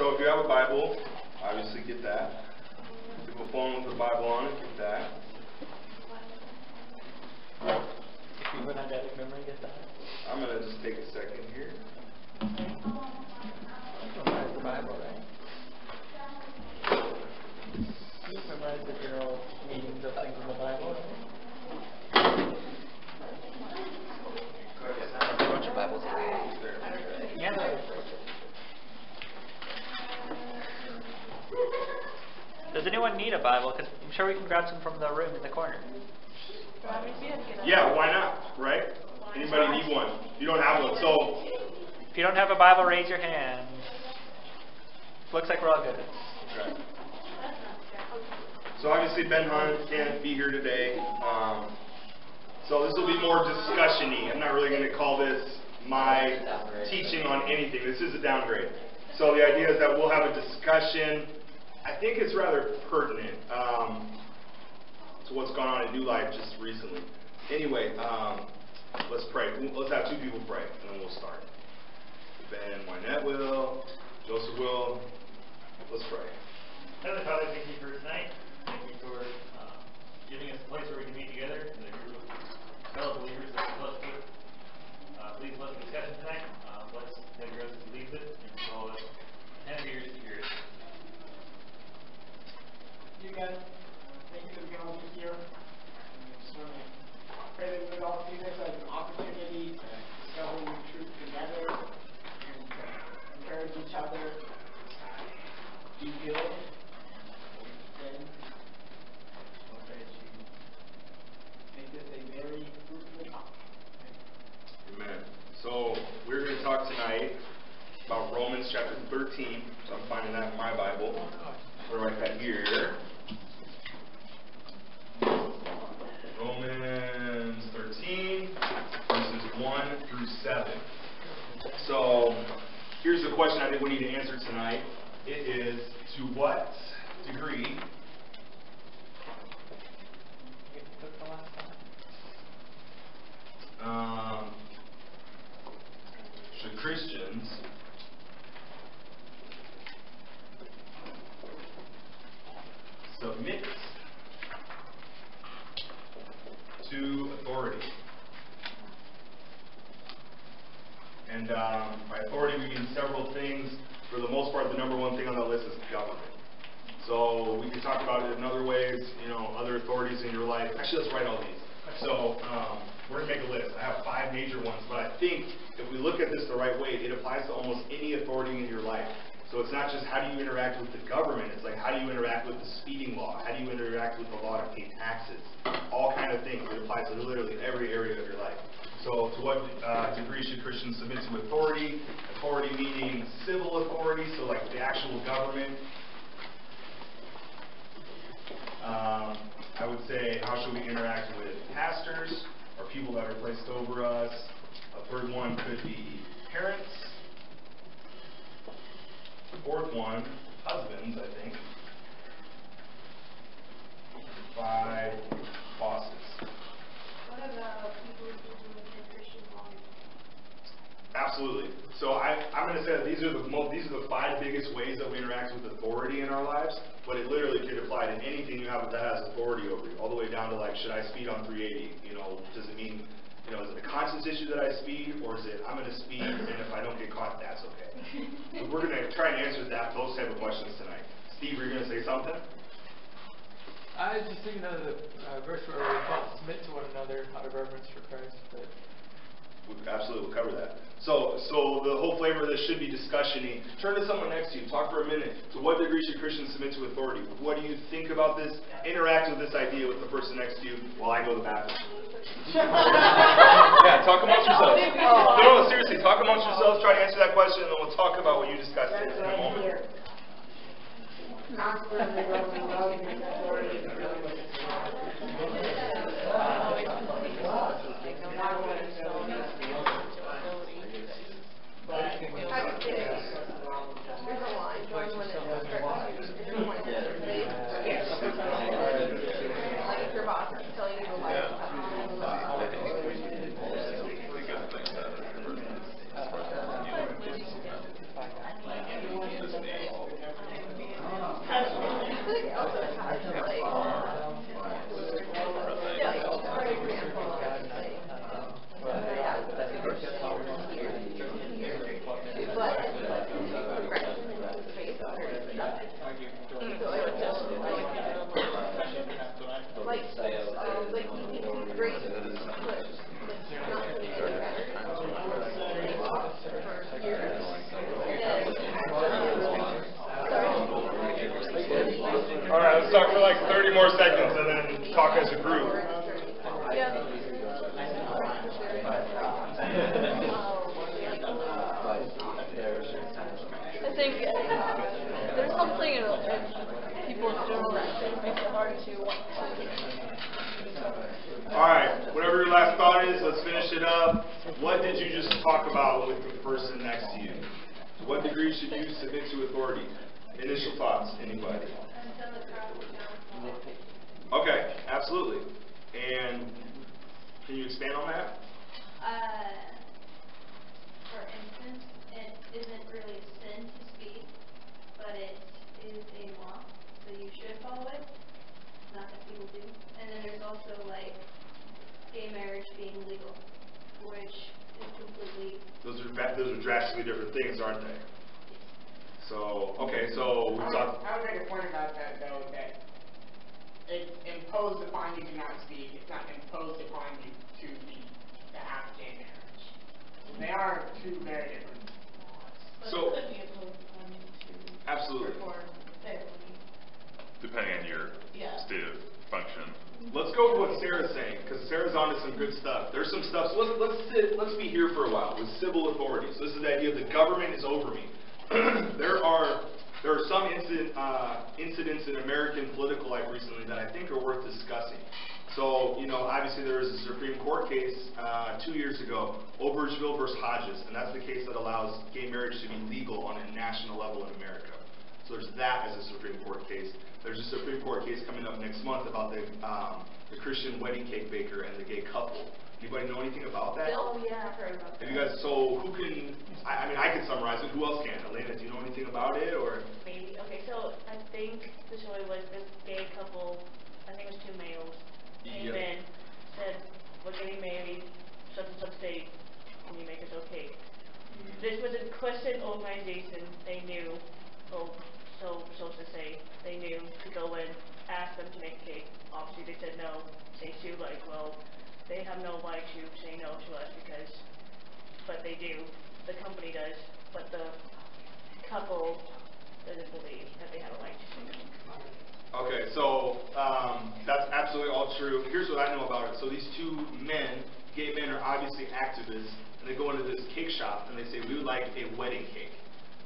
So if you have a Bible, obviously get that. If you have a phone with the Bible on it, get that. If you would eidetic memory, get that. I'm going to just take a second here. Memorize the Bible, right? You memorize the general meanings of things in the Bible, right? A bunch of Bibles there. Yeah. Does anyone need a Bible? Because I'm sure we can grab some from the room in the corner. Yeah, why not, right? Anybody need one? You don't have one, so... If you don't have a Bible, raise your hand. Looks like we're all good. Okay. So obviously Ben Hunt can't be here today. So this will be more discussion-y. I'm not really going to call this my teaching on anything. This is a downgrade. So the idea is that we'll have a discussion. I think it's rather pertinent to what's gone on in New Life just recently. Anyway, let's pray. Let's have two people pray, and then we'll start. Ben and Wynette will. Joseph will. Let's pray. Heavenly Father, thank you for tonight. Thank you for giving us a place where we can meet together as a group of fellow believers that are close to it. Please bless the discussion tonight. Bless Debbie Rose as she leads it, and for all of us. And for your spirit. You guys, thank you for being all here. I just want to pray that we would all see this as an opportunity to discover the truth together and to encourage each other, be good, then I pray that you make this a very fruitful talk. Amen. So we're going to talk tonight about Romans chapter 13. So I'm finding that in my Bible. I'll write that here. Romans 13, verses 1 through 7. So here's the question I think we need to answer tonight. It is, to what degree should Christians submit to authority? And by authority we mean several things. For the most part, the number one thing on that list is government. So we can talk about it in other ways, other authorities in your life. Actually, let's write all these. So we're going to make a list. I have 5 major ones, but I think if we look at this the right way, it applies to almost any authority in your life. So it's not just how do you interact with the government, it's like how do you interact with the speeding law, how do you interact with the law to pay taxes, all kind of things. It applies to literally every area of your life. So to what degree should Christians submit to authority? Authority meaning civil authority, so like the actual government. I would say, how should we interact with pastors or people that are placed over us? A third one could be parents. Fourth one, husbands, I think. 5, bosses. What about people who do Christian law? Absolutely. So I'm going to say that these are the 5 biggest ways that we interact with authority in our lives, but it literally could apply to anything you have that has authority over you, all the way down to like, should I speed on 380? Does it mean, is it a conscience issue that I speed, or is it I'm going to speed and if I don't get caught, that's okay? So we're going to try and answer those type of questions tonight. Steve, were you going to say something? I was just thinking of the verse where we call to submit to one another out of reverence for Christ, but Absolutely, we'll cover that. So the whole flavor of this should be discussion-y. Turn to someone next to you. Talk for a minute. To what degree should Christians submit to authority? What do you think about this? Interact with this idea with the person next to you while I go to the bathroom. Yeah, talk amongst yourselves. No, seriously, talk amongst yourselves. Try to answer that question, and then we'll talk about what you discussed in a moment. 30 more seconds and then talk as a group. I think there's something in people in general that makes it hard to want to. Alright, whatever your last thought is, let's finish it up. What did you just talk about with the person next to you? To what degree should you submit to authority? Initial thoughts, anybody? Okay, absolutely. And can you expand on that? For instance, it isn't really a sin to speak, but it is a law, so you should follow it. Not that people do. And then there's also like gay marriage being legal, which is completely. Those are drastically different things, aren't they? So, okay, so we talked. I would make a point about that, though, that it's imposed upon you to not speak. It's not imposed upon you to have gay marriage. They are two very different laws. But So- it could be imposed on you to Absolutely. perform therapy. Depending on your Yeah. state of function. Let's go with what Sarah's saying, because Sarah's onto some good stuff. There's some stuff, so let's be here for a while with civil authority. So this is the idea of the government is over me. There are some incidents in American political life recently that I think are worth discussing. So, you know, obviously there was a Supreme Court case 2 years ago, Obergeville versus Hodges, and that's the case that allows gay marriage to be legal on a national level in America. So there's that as a Supreme Court case. There's a Supreme Court case coming up next month about the Christian wedding cake baker and the gay couple. Anybody know anything about that? Oh, yeah, I've heard about that. Have you guys, so who can, I mean, I can summarize it. Who else can? Elena, do you know anything about it, or? Maybe. Okay, so I think the story was this gay couple, I think it was 2 males, came Yep. in, said, we're getting married, such and such date, can you make us okay? This was a Christian organization, they knew, so to say, they knew to go in, ask them to make a cake. Obviously they said no. They too like, well, they have no right to say no to us because, but they do, the company does, but the couple doesn't believe that they have a right to say no. Okay, so that's absolutely all true. Here's what I know about it. So these 2 men, gay men, are obviously activists, and they go into this cake shop and they say, we would like a wedding cake.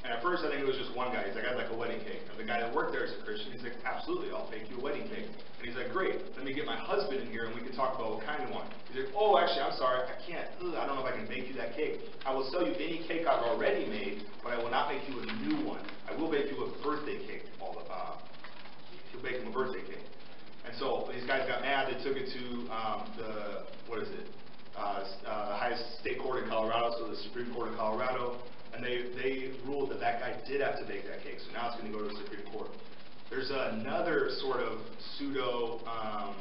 And at first I think it was just one guy. He's like, I'd like a wedding cake. And the guy that worked there is a Christian. He's like, absolutely, I'll make you a wedding cake. And he's like, great, let me get my husband in here and we can talk about what kind of one. He's like, oh, actually, I'm sorry, I can't. I don't know if I can make you that cake. I will sell you any cake I've already made, but I will not make you a new one. I will make you a birthday cake. He'll bake him a birthday cake. And so these guys got mad. They took it to the highest state court in Colorado, so the Supreme Court of Colorado. And they ruled that that guy did have to bake that cake, so now it's going to go to the Supreme Court. There's another sort of pseudo, I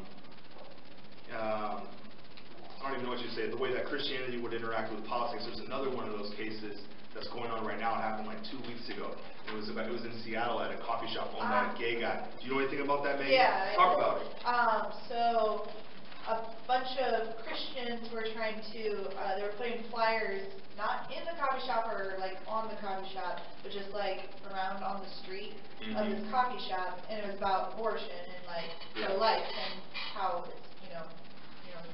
don't even know what you say, the way that Christianity would interact with politics. There's another one of those cases that's going on right now. It happened like 2 weeks ago. It was in Seattle at a coffee shop owned by a gay guy. Do you know anything about that, Megan? Yeah. Talk about it. So a bunch of Christians were trying to, they were putting flyers, not in the coffee shop or like on the coffee shop, but just like around on the street of this coffee shop, and it was about abortion and like pro-life and how it's,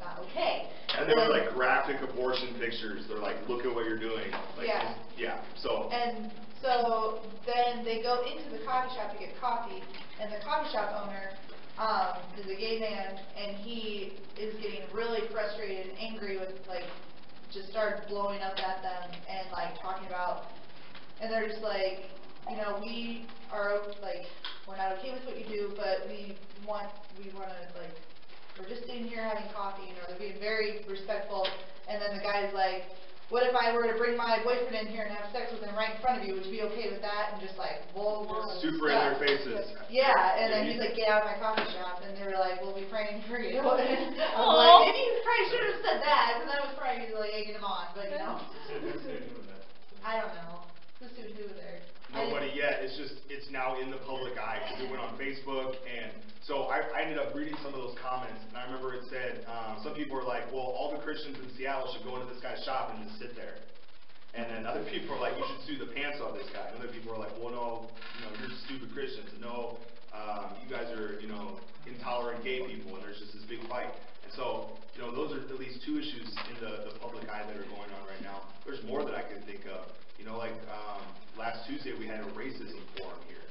not okay. And they were like graphic abortion pictures. They're like, look at what you're doing. Like, yeah. Yeah. So. And so then they go into the coffee shop to get coffee, and the coffee shop owner is a gay man, and he is getting really frustrated and angry with like, just started blowing up at them and like talking about, and they're just like, we are like, we're not okay with what you do, but we want to like, we're just sitting here having coffee, they're being very respectful. And then the guy's like, what if I were to bring my boyfriend in here and have sex with him right in front of you? Would you be okay with that? And just like, vulgar super stuff. in their faces. Yeah, and then he's like, get out of my coffee shop. And they were like, we'll be praying for you. And I was like, maybe you probably should have said that, because I was probably like egging him on, but I don't know. Who sued who there? Nobody yet. It's now in the public eye because it went on Facebook, and so I ended up reading some of those comments, and I remember it said some people were like, well, all the Christians in Seattle should go into this guy's shop and just sit there. And then other people are like, you should sue the pants off this guy. And other people are like, well, no, you're stupid Christians. No, you guys are, tolerate gay people, and there's just this big fight. And so, you know, those are at least two issues in the public eye that are going on right now. There's more that I can think of. You know, like last Tuesday we had a racism forum here.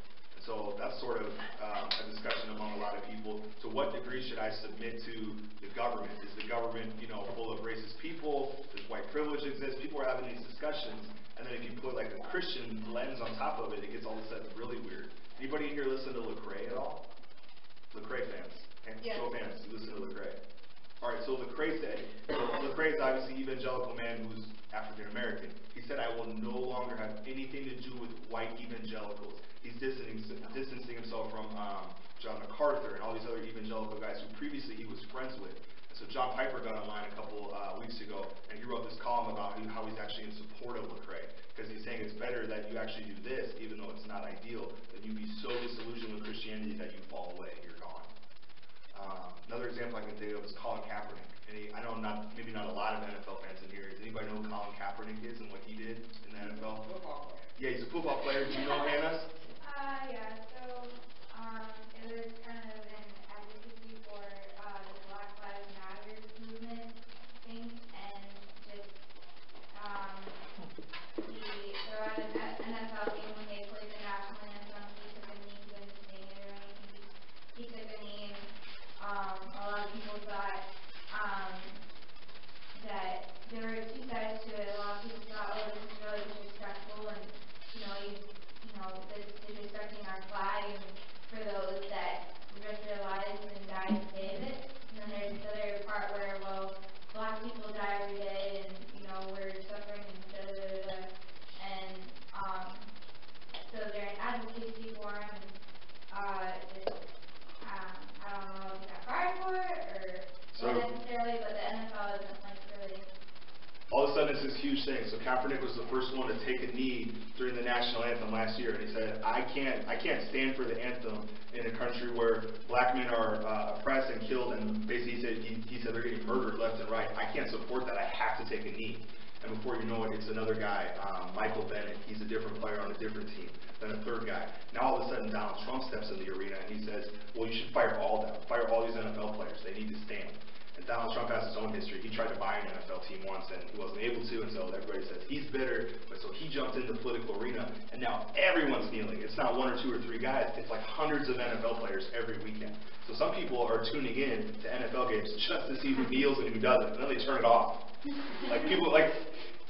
So that's sort of a discussion among a lot of people. To what degree should I submit to the government? Is the government, you know, full of racist people? Does white privilege exist? People are having these discussions, and then if you put like a Christian lens on top of it, it gets all of a sudden really weird. Anybody in here listen to Lecrae at all? Lecrae fans? Yes. Show fans, you listen to Lecrae. All right, so Lecrae said, Lecrae is obviously an evangelical man who's African American. He said, I will no longer have anything to do with white evangelicals. He's distancing himself from John MacArthur and all these other evangelical guys who previously he was friends with. And so John Piper got online a couple weeks ago, and he wrote this column about how he's actually in support of Lecrae, because he's saying it's better that you actually do this, even though it's not ideal, than you be so disillusioned with Christianity that you fall away and you're gone. Another example I can think of is Colin Kaepernick. And I know maybe not a lot of NFL fans in here. Does anybody know who Colin Kaepernick is and what he did in the NFL? Football player. Yeah, he's a football player. Do you know Hannah? Yeah, so, it was kind of an advocacy for, the Black Lives Matter movement thing, and just, throughout an NFL game when they played the national anthem, he took a knee, he didn't sing it or anything, he took a knee, and, a lot of people thought, that there were two sides to it. A lot of people thought, oh, this is really disrespectful, and, this disrespecting our flag, and for those that risked their lives and died to save it. And then there's the other part where, well, black people die every day, and, we're suffering, and da-da-da-da. And, so they're an advocacy for him, and, I don't know if he got fired for it, or not necessarily, but the NFL isn't, really. All of a sudden, it's this huge thing. So Kaepernick was the first one to take a knee during the national anthem last year, and he said, I can't stand for the anthem in a country where black men are oppressed and killed, and basically he said they're getting murdered left and right. I can't support that. I have to take a knee. And before you know it, it's another guy, Michael Bennett. He's a different player on a different team. Then a third guy. Now all of a sudden, Donald Trump steps in the arena, and he says, well, you should fire all of them. Fire all these NFL players. They need to stand. And Donald Trump has his own history. He tried to buy an NFL team once, and he wasn't able to, and so everybody says he's bitter. But so he jumped in the political arena, and now everyone's kneeling. It's not one or two or three guys. It's like hundreds of NFL players every weekend. So some people are tuning in to NFL games just to see who kneels and who doesn't, and then they turn it off.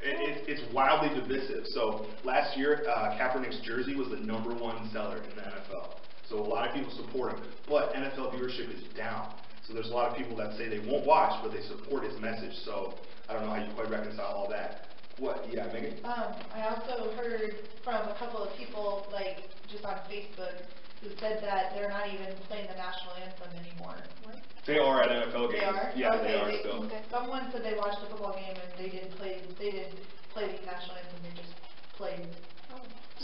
It's wildly divisive. So last year, Kaepernick's jersey was the #1 seller in the NFL. So a lot of people support him, but NFL viewership is down. So there's a lot of people that say they won't watch, but they support his message. So I don't know how you quite reconcile all that. What? Yeah, Megan? I also heard from a couple of people, just on Facebook, who said that they're not even playing the national anthem anymore. What? They are at NFL games. They are? Yeah, okay, they are still. Okay. Someone said they watched a football game and they didn't play the national anthem, they just played.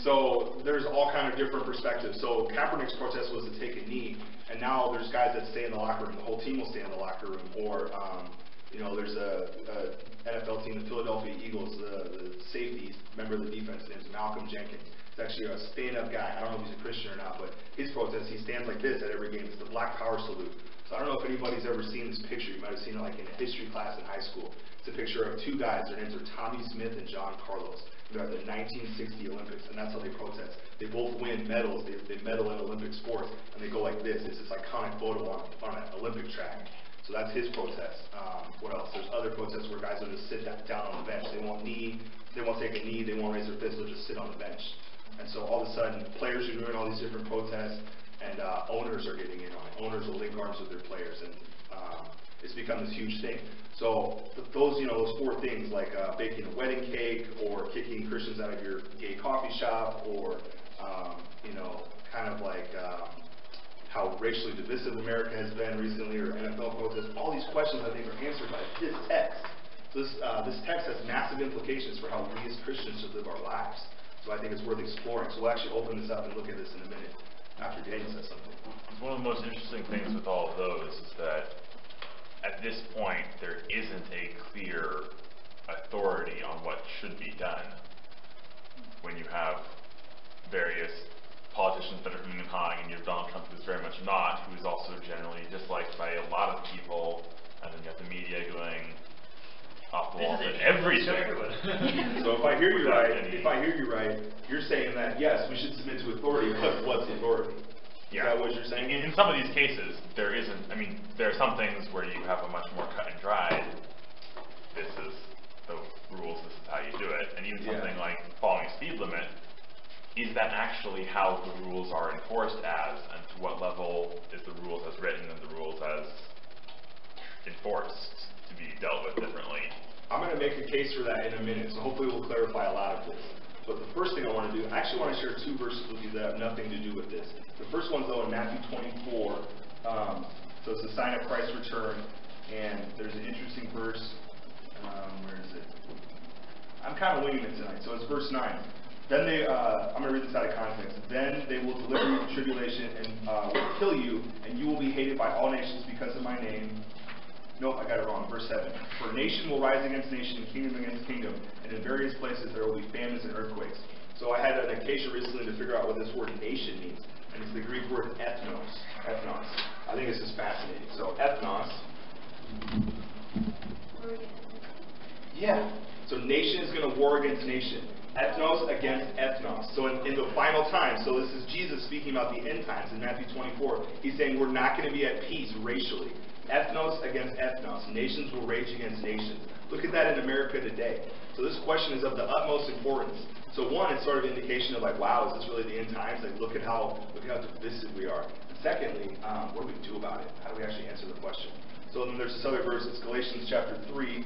So there's all kind of different perspectives. So Kaepernick's protest was to take a knee, and now there's guys that stay in the locker room. The whole team will stay in the locker room. Or, there's a NFL team, the Philadelphia Eagles, the safety, member of the defense, his name's Malcolm Jenkins. He's actually a stand-up guy. I don't know if he's a Christian or not, but his protest, he stands like this at every game. It's the Black Power salute. So I don't know if anybody's ever seen this picture. You might have seen it in a history class in high school. It's a picture of two guys. Their names are Tommy Smith and John Carlos. They're at the 1960 Olympics, and that's how they protest. They both win medals. They medal in Olympic sports, and they go like this. It's this iconic photo on an Olympic track. So that's his protest. What else? There's other protests where guys will just sit down on the bench. They won't take a knee. They won't raise their fist. They'll just sit on the bench. And so all of a sudden, players are doing all these different protests, and owners are getting in on it. Owners will link arms with their players, and it's become this huge thing. So those four things, like baking a wedding cake, or kicking Christians out of your gay coffee shop, or how racially divisive America has been recently, or NFL protests, all these questions I think are answered by this text. So this text has massive implications for how we as Christians should live our lives. So I think it's worth exploring. So we'll actually open this up and look at this in a minute after Daniel says something. One of the most interesting things with all of those is that at this point, there isn't a clear authority on what should be done when you have various politicians that are humming and hawing, and you have Donald Trump, who's very much not, who is also generally disliked by a lot of people, and then you have the media going off the walls at everything. So if I hear you right, you're saying that yes, we should submit to authority, but what's authority? Yeah. Is that what you're saying? In some of these cases, there isn't. I mean, there are some things where you have a much more cut and dried. This is the rules. This is how you do it. And even something like following a speed limit, is that actually how the rules are enforced as, and to what level is the rules as written and the rules as enforced to be dealt with differently? I'm going to make a case for that in a minute, so hopefully we'll clarify a lot of this. But the first thing I want to do, I actually want to share two verses with you that have nothing to do with this. The first one's though in Matthew 24, so it's the sign of Christ's return, and there's an interesting verse, where is it? I'm kind of winging it tonight, so it's verse 9. Then they, I'm going to read this out of context. Then they will deliver you to tribulation and will kill you, and you will be hated by all nations because of my name. Nope, I got it wrong. Verse 7. For nation will rise against nation, and kingdom against kingdom, and in various places there will be famines and earthquakes. So I had an occasion recently to figure out what this word nation means, and it's the Greek word ethnos. Ethnos. I think this is fascinating. So ethnos. Yeah. So nation is going to war against nation. Ethnos against ethnos. So in the final time, so this is Jesus speaking about the end times in Matthew 24. He's saying we're not going to be at peace racially. Ethnos against ethnos. Nations will rage against nations. Look at that in America today. So this question is of the utmost importance. So one, it's sort of an indication of like, wow, is this really the end times? Like, look at how divisive we are. And secondly, what do we do about it? How do we actually answer the question? So then there's this other verse. It's Galatians chapter 3.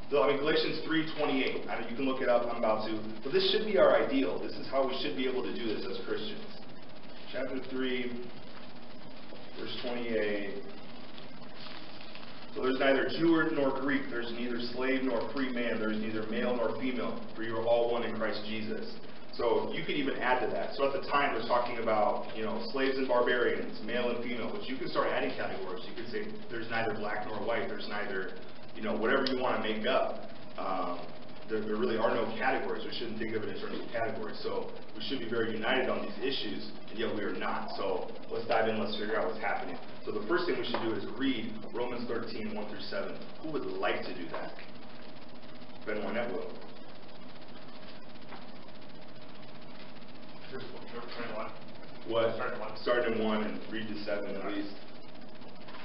Galatians 3:28. You can look it up. I'm about to. But this should be our ideal. This is how we should be able to do this as Christians. Chapter 3, verse 28. So there's neither Jew nor Greek, there's neither slave nor free man, there's neither male nor female, for you are all one in Christ Jesus. So you could even add to that. So at the time they're talking about, slaves and barbarians, male and female, but you can start adding categories. You could say there's neither black nor white, there's neither, whatever you want to make up. There really are no categories. We shouldn't think of it in terms of categories. So we should be very united on these issues, and yet we are not. So let's dive in, let's figure out what's happening. So the first thing we should do is read Romans 13, 1 through 7. Who would like to do that? Ben Wynette will. What? Start in 1 and read to 7 at least.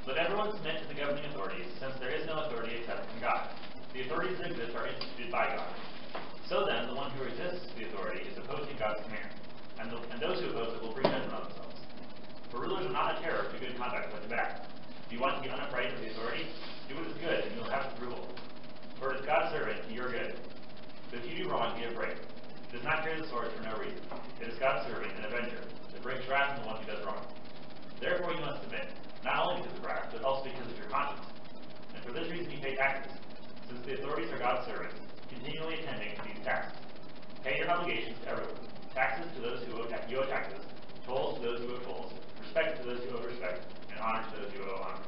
Let everyone submit to the governing authorities, since there is no authority except from God. The authorities that exist are instituted by God. So then, the one who resists the authority is opposing God's command, and those who oppose it will bring judgment on themselves. For rulers are not a terror to good conduct, but to bad. If you want to be unafraid of the authority, do what is good, and you'll have approval. For it is God's servant, and you're good. But if you do wrong, be afraid. It does not carry the sword for no reason. It is God's servant, an avenger, that brings wrath on the one who does wrong. Therefore you must submit, not only because of wrath, but also because of your conscience. And for this reason you pay taxes, since the authorities are God's servants, continually attending to these taxes. Pay your obligations to everyone. Taxes to those who owe taxes, tolls to those who owe tolls, respect to those who owe respect, and honor to those who owe honor.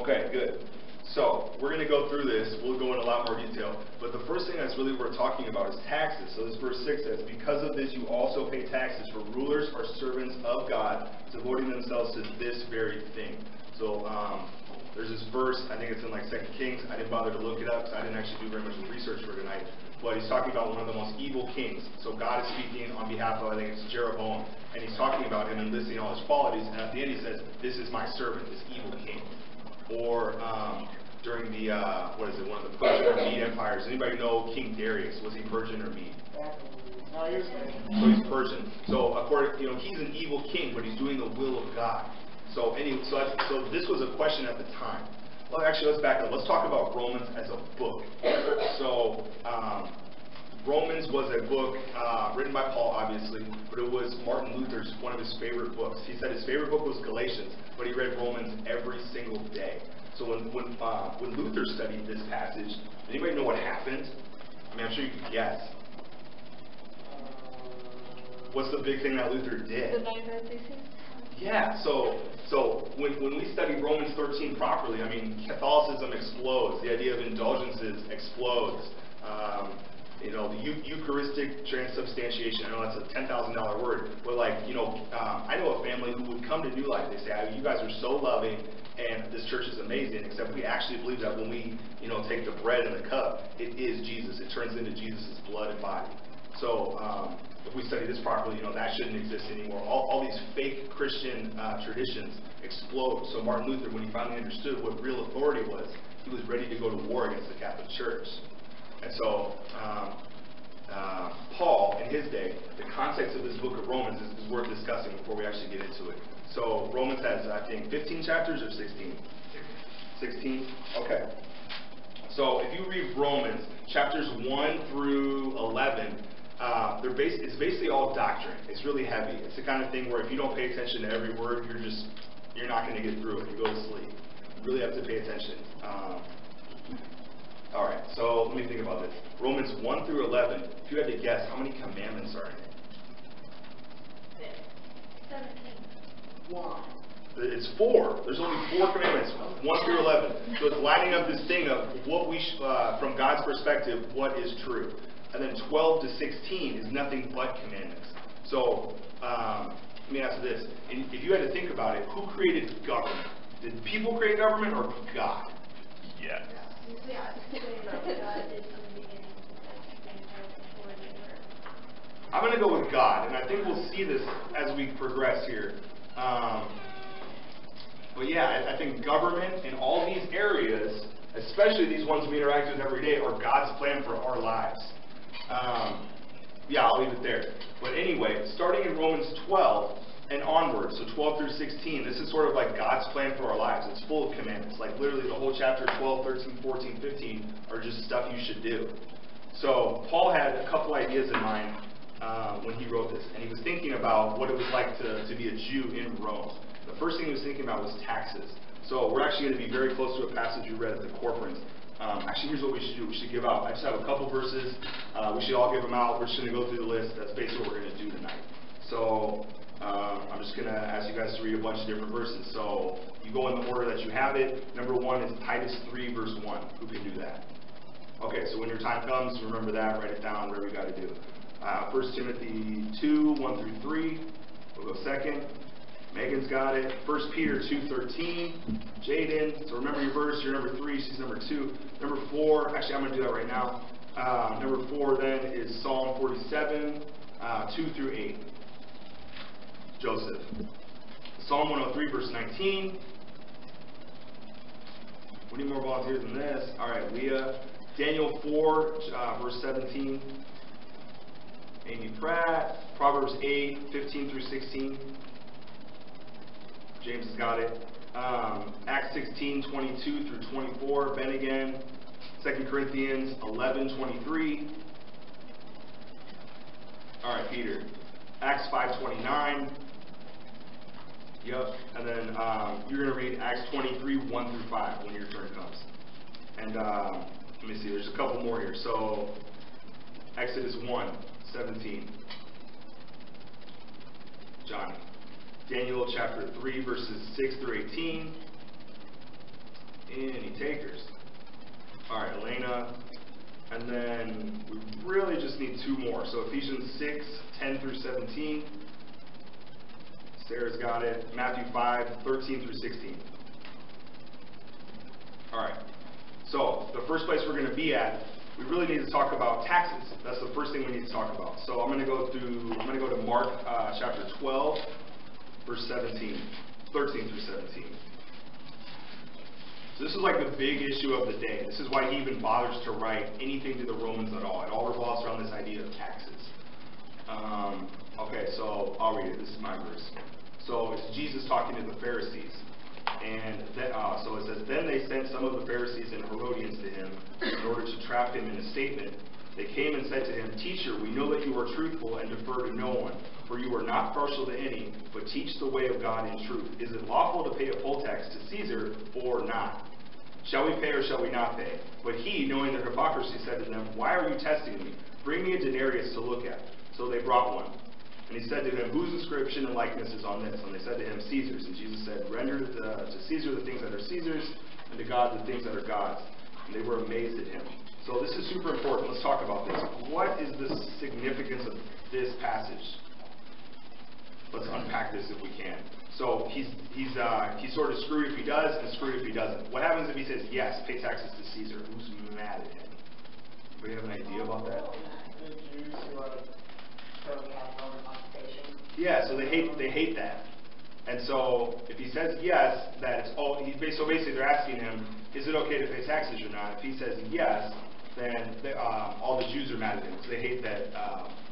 Okay, good. So we're going to go through this. We'll go in a lot more detail. But the first thing that's really worth talking about is taxes. So this verse 6 says, because of this you also pay taxes, for rulers are servants of God, devoting themselves to this very thing. So there's this verse, I think it's in like 2 Kings. I didn't bother to look it up because I didn't actually do very much research for tonight. But he's talking about one of the most evil kings. So God is speaking on behalf of, I think it's Jeroboam. And he's talking about him and listing all his qualities. And at the end he says, this is my servant, this evil king. Or during the, one of the Persian or Mede empires. Anybody know King Darius? Was he Persian or Mede? No, he was Persian. So he's Persian. So according, he's an evil king, but he's doing the will of God. So this was a question at the time. Well, actually, let's back up. Let's talk about Romans as a book. So Romans was a book written by Paul, obviously, but it was Martin Luther's, one of his favorite books. He said his favorite book was Galatians, but he read Romans every single day. So when Luther studied this passage, did anybody know what happened? I mean, I'm sure you could guess. What's the big thing that Luther did? The 99 Theses? Yeah, so when we study Romans 13 properly, I mean, Catholicism explodes. The idea of indulgences explodes. You know, the Eucharistic transubstantiation, I know that's a $10,000 word, but like, you know, I know a family who would come to New Life, they say, you guys are so loving, and this church is amazing, except we actually believe that when we, you know, take the bread and the cup, it is Jesus. It turns into Jesus' blood and body. So, if we study this properly, you know, that shouldn't exist anymore. All these fake Christian traditions explode. So Martin Luther, when he finally understood what real authority was, he was ready to go to war against the Catholic Church. And so, Paul, in his day, the context of this book of Romans is worth discussing before we actually get into it. So, Romans has, I think, 15 chapters or 16? 16? Okay. So, if you read Romans, chapters 1 through 11, it's basically all doctrine. It's really heavy. It's the kind of thing where if you don't pay attention to every word, you're not going to get through it. You go to sleep. You really have to pay attention. All right, so let me think about this. Romans 1 through 11, if you had to guess, how many commandments are in it? 17. 1. It's 4. There's only 4 commandments, 1 through 11. So it's lining up this thing of what we, from God's perspective, what is true. And then 12 to 16 is nothing but commandments. So let me ask you this. If you had to think about it, who created government? Did people create government or God? Yes. Yeah. God did from the beginning, before they were. I'm going to go with God, and I think we'll see this as we progress here. But yeah, I think government in all these areas, especially these ones we interact with every day, are God's plan for our lives. Yeah, I'll leave it there. But anyway, starting in Romans 12 and onward, so 12 through 16, this is sort of like God's plan for our lives. It's full of commandments. Like literally the whole chapter 12, 13, 14, 15 are just stuff you should do. So Paul had a couple ideas in mind when he wrote this, and he was thinking about what it was like to be a Jew in Rome. The first thing he was thinking about was taxes. So we're actually going to be very close to a passage we read at the Corporans. Actually, here's what we should do. We should give out. I just have a couple verses. We should all give them out. We're just going to go through the list. That's basically what we're going to do tonight. So I'm just going to ask you guys to read a bunch of different verses. So you go in the order that you have it. Number 1 is Titus 3, verse 1. Who can do that? Okay, so when your time comes, remember that. Write it down, whatever you got to do. 1 Timothy 2, 1 through 3. We'll go second. Megan's got it. 1 Peter 2:13. Jaden. So remember your verse. You're number 3. She's number 2. Number 4. Actually, I'm going to do that right now. Number 4 then is Psalm 47, 2 through 8. Joseph. Psalm 103, verse 19. We need more volunteers than this. All right, Leah. Daniel 4, verse 17. Amy Pratt. Proverbs 8, 15 through 16. James has got it. Acts 16, 22 through 24. Ben again. 2 Corinthians 11, 23. All right, Peter. Acts 5, 29. Yep. And then you're going to read Acts 23, 1 through 5 when your turn comes. And let me see. There's a couple more here. So Exodus 1, 17. Johnny. Daniel chapter 3, verses 6 through 18. Any takers? All right, Elena. And then we really just need 2 more. So Ephesians 6, 10 through 17. Sarah's got it. Matthew 5, 13 through 16. All right. So the first place we're going to be at, we really need to talk about taxes. That's the first thing we need to talk about. So I'm going to go to Mark chapter 12. Verse 13 through 17. So this is like the big issue of the day. This is why he even bothers to write anything to the Romans at all. It all revolves around this idea of taxes. Okay, so I'll read it. This is my verse. So it's Jesus talking to the Pharisees. And then, so it says, Then they sent some of the Pharisees and Herodians to him in order to trap him in a statement. They came and said to him, Teacher, we know that you are truthful and defer to no one, for you are not partial to any, but teach the way of God in truth. Is it lawful to pay a poll tax to Caesar or not? Shall we pay or shall we not pay? But he, knowing their hypocrisy, said to them, Why are you testing me? Bring me a denarius to look at. So they brought one. And he said to them, Whose inscription and likeness is on this? And they said to him, Caesar's. And Jesus said, Render to Caesar the things that are Caesar's, and to God the things that are God's. And they were amazed at him. So this is super important. Let's talk about this. What is the significance of this passage? Let's unpack this if we can. So he's sort of screwed if he does and screwed if he doesn't. What happens if he says, yes, pay taxes to Caesar? Who's mad at him? Anybody have an idea about that? The Jews who are currently have Roman occupation. Yeah, so they hate that. And so if he says yes, that it's so basically they're asking him, is it okay to pay taxes or not? If he says yes, then all the Jews are mad at him because they hate that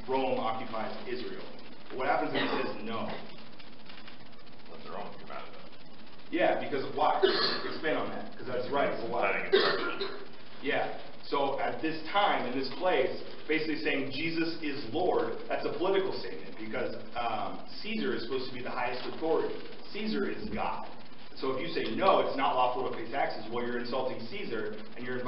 Rome occupies Israel. But what happens if he says no? Let the Romans come out of it. Yeah, because why? Expand on that, because that's right. But why? Setting instruction. Yeah. So at this time, in this place, basically saying Jesus is Lord, that's a political statement because Caesar is supposed to be the highest authority. Caesar is God. So if you say no, it's not lawful to pay taxes, well, you're insulting Caesar and you're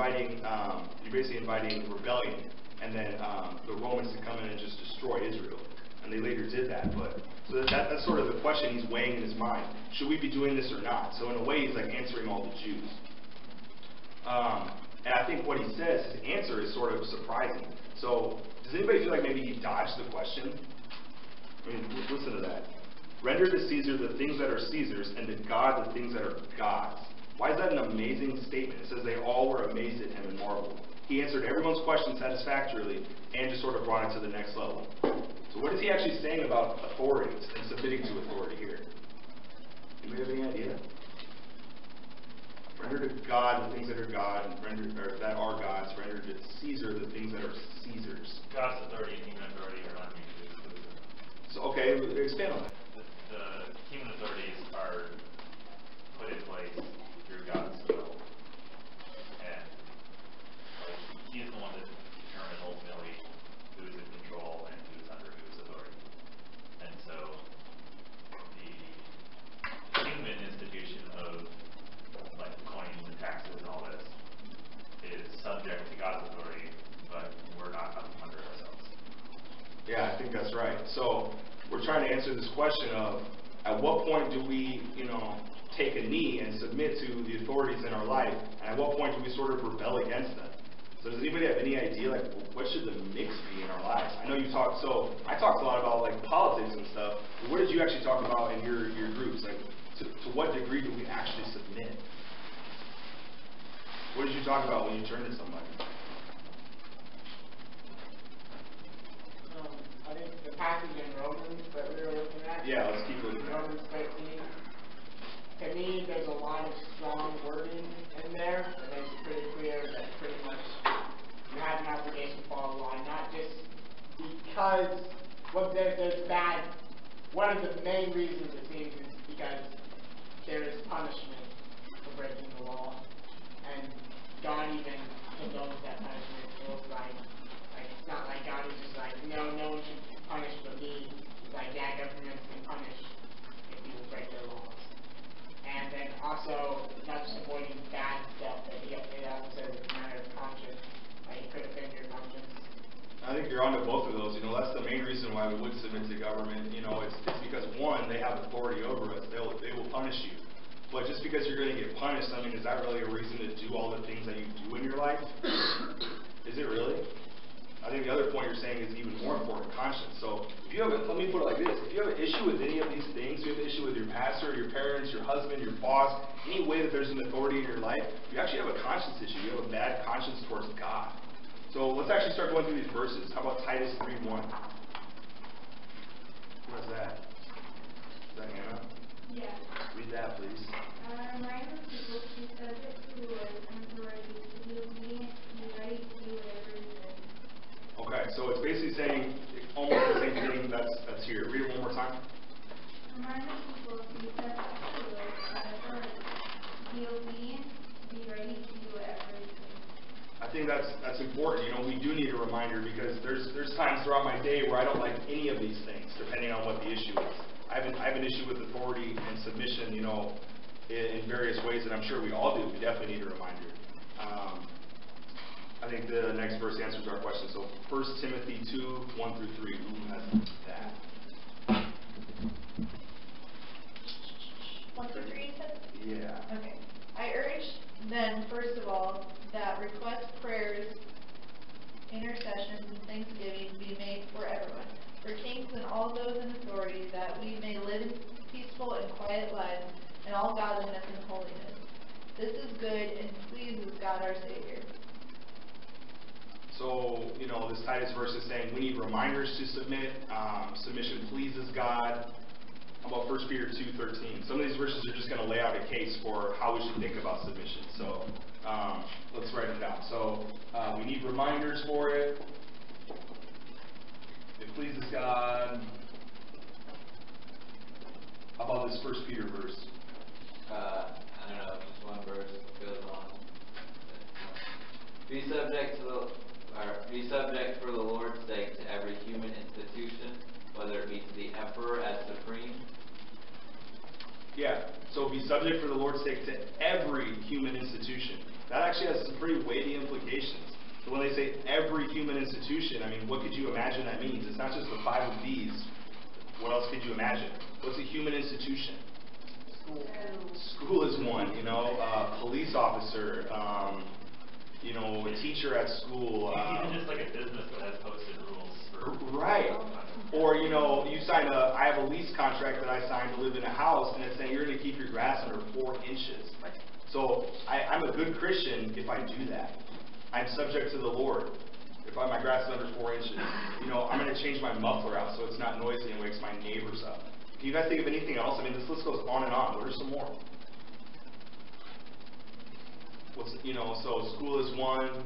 basically inviting rebellion, and then the Romans to come in and just destroy Israel. And they later did that, but so that's sort of the question he's weighing in his mind. Should we be doing this or not? So in a way, he's like answering all the Jews. And I think what he says, his answer is sort of surprising. So does anybody feel like maybe he dodged the question? I mean, listen to that. Render to Caesar the things that are Caesar's, and to God the things that are God's. Why is that an amazing statement? It says they all were amazed at him and marveled. He answered everyone's question satisfactorily and just sort of brought it to the next level. So what is he actually saying about authorities and submitting to authority here? Anybody have any idea? Render to God the things that are God, and that are God's. Render to Caesar the things that are Caesar's. God's authority and human authority are not mutually exclusive. So, okay, expand on that. The human authorities are put in place through God's will. And he's the one that determines ultimately who's in control and who's under whose authority. And so the human institution of like coins and taxes and all this is subject to God's authority, but we're not under ourselves. Yeah, I think that's right. So we're trying to answer this question of at what point do we, take a knee and submit to the authorities in our life, and at what point do we sort of rebel against them? So does anybody have any idea, like, what should the mix be in our lives? I know you talked, so I talked a lot about, like, politics and stuff, but what did you actually talk about in your groups? Like, to what degree do we actually submit? What did you talk about when you turned to somebody? I think the passage in Romans that we were looking at. Yeah, let's keep looking at it. Romans 13. To me, there's a lot of strong wording in there that makes it pretty clear that pretty much you have an obligation to follow the law, not just because there's bad. One of the main reasons it seems is because there is punishment for breaking the law, and God even condones that punishment. It looks like it's not like God is just like, no one should punish but me. It's like, yeah, governments can punish if people break their laws. And then also, not just avoiding bad stuff, but it also says it's a matter of conscience. Like, you could offend your conscience. I think you're onto both of those. That's the main reason why we would submit to government. It's because, one, they have authority over us. They will punish you. But just because you're going to get punished, I mean, is that really a reason to do all the things that you do in your life? Is it really? I think the other point you're saying is even more important, conscience. So if you have let me put it like this. If you have an issue with any of these things, you have an issue with your pastor, your parents, your husband, your boss, any way that there's an authority in your life, you actually have a conscience issue. You have a bad conscience towards God. So let's actually start going through these verses. How about Titus 3:1? What is that? Is that Hannah? Yeah. Read that, please. Remind the people to be subject to the Lord and authorities, to be obedient, to be ready to do whatever is said. Okay, so it's basically saying almost the same thing that's here. Read it one more time. Remind the people to be subject to the Lord and authorities, to be obedient, to be ready to do whatever is said. I think that's important. We do need a reminder because there's times throughout my day where I don't like any of these things, depending on what the issue is. I have an issue with authority and submission, in various ways, and I'm sure we all do. We definitely need a reminder. I think the next verse answers our question. So 1 Timothy 2:1-3. Who has that? 1 through 3, you said? Yeah. Okay. I urge then, first of all, that requests, prayers, kings and all those in authority, that we may live in peaceful and quiet lives in all godliness and holiness. This is good and pleases God our Savior. So, this Titus verse is saying we need reminders to submit. Submission pleases God. How about 1 Peter 2:13? Some of these verses are just going to lay out a case for how we should think about submission. So, let's write it down. So, we need reminders for it. It pleases God. How about this 1 Peter verse? I don't know, just one verse goes on. Be subject for the Lord's sake to every human institution, whether it be to the emperor as supreme. Yeah, so be subject for the Lord's sake to every human institution. That actually has some pretty weighty implications. So when they say every human institution, I mean, what could you imagine that means? It's not just the 5 of these. What else could you imagine? What's a human institution? School is one, police officer, a teacher at school. Even just like a business that has posted rules for. Right. Or, you I have a lease contract that I signed to live in a house, and it's saying you're going to keep your grass under 4 inches. So I'm a good Christian if I do that. I'm subject to the Lord. If my grass is under 4 inches, I'm going to change my muffler out so it's not noisy and wakes my neighbors up. Can you guys think of anything else? I mean, this list goes on and on. What are some more? So school is one.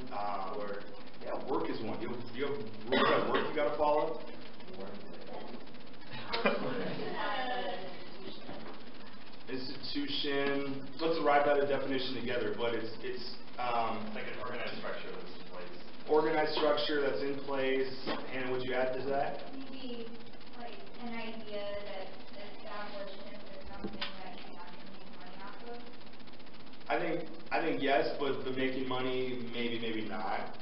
Work is one. Do you have rules at work you got to follow? Institution. Let's arrive at a definition together, but it's like an organized structure that's in place. Organized structure that's in place. Hannah, would you add to that? Maybe like an idea that's established into something that you're not going to make money off of. I think yes, but the making money, maybe not.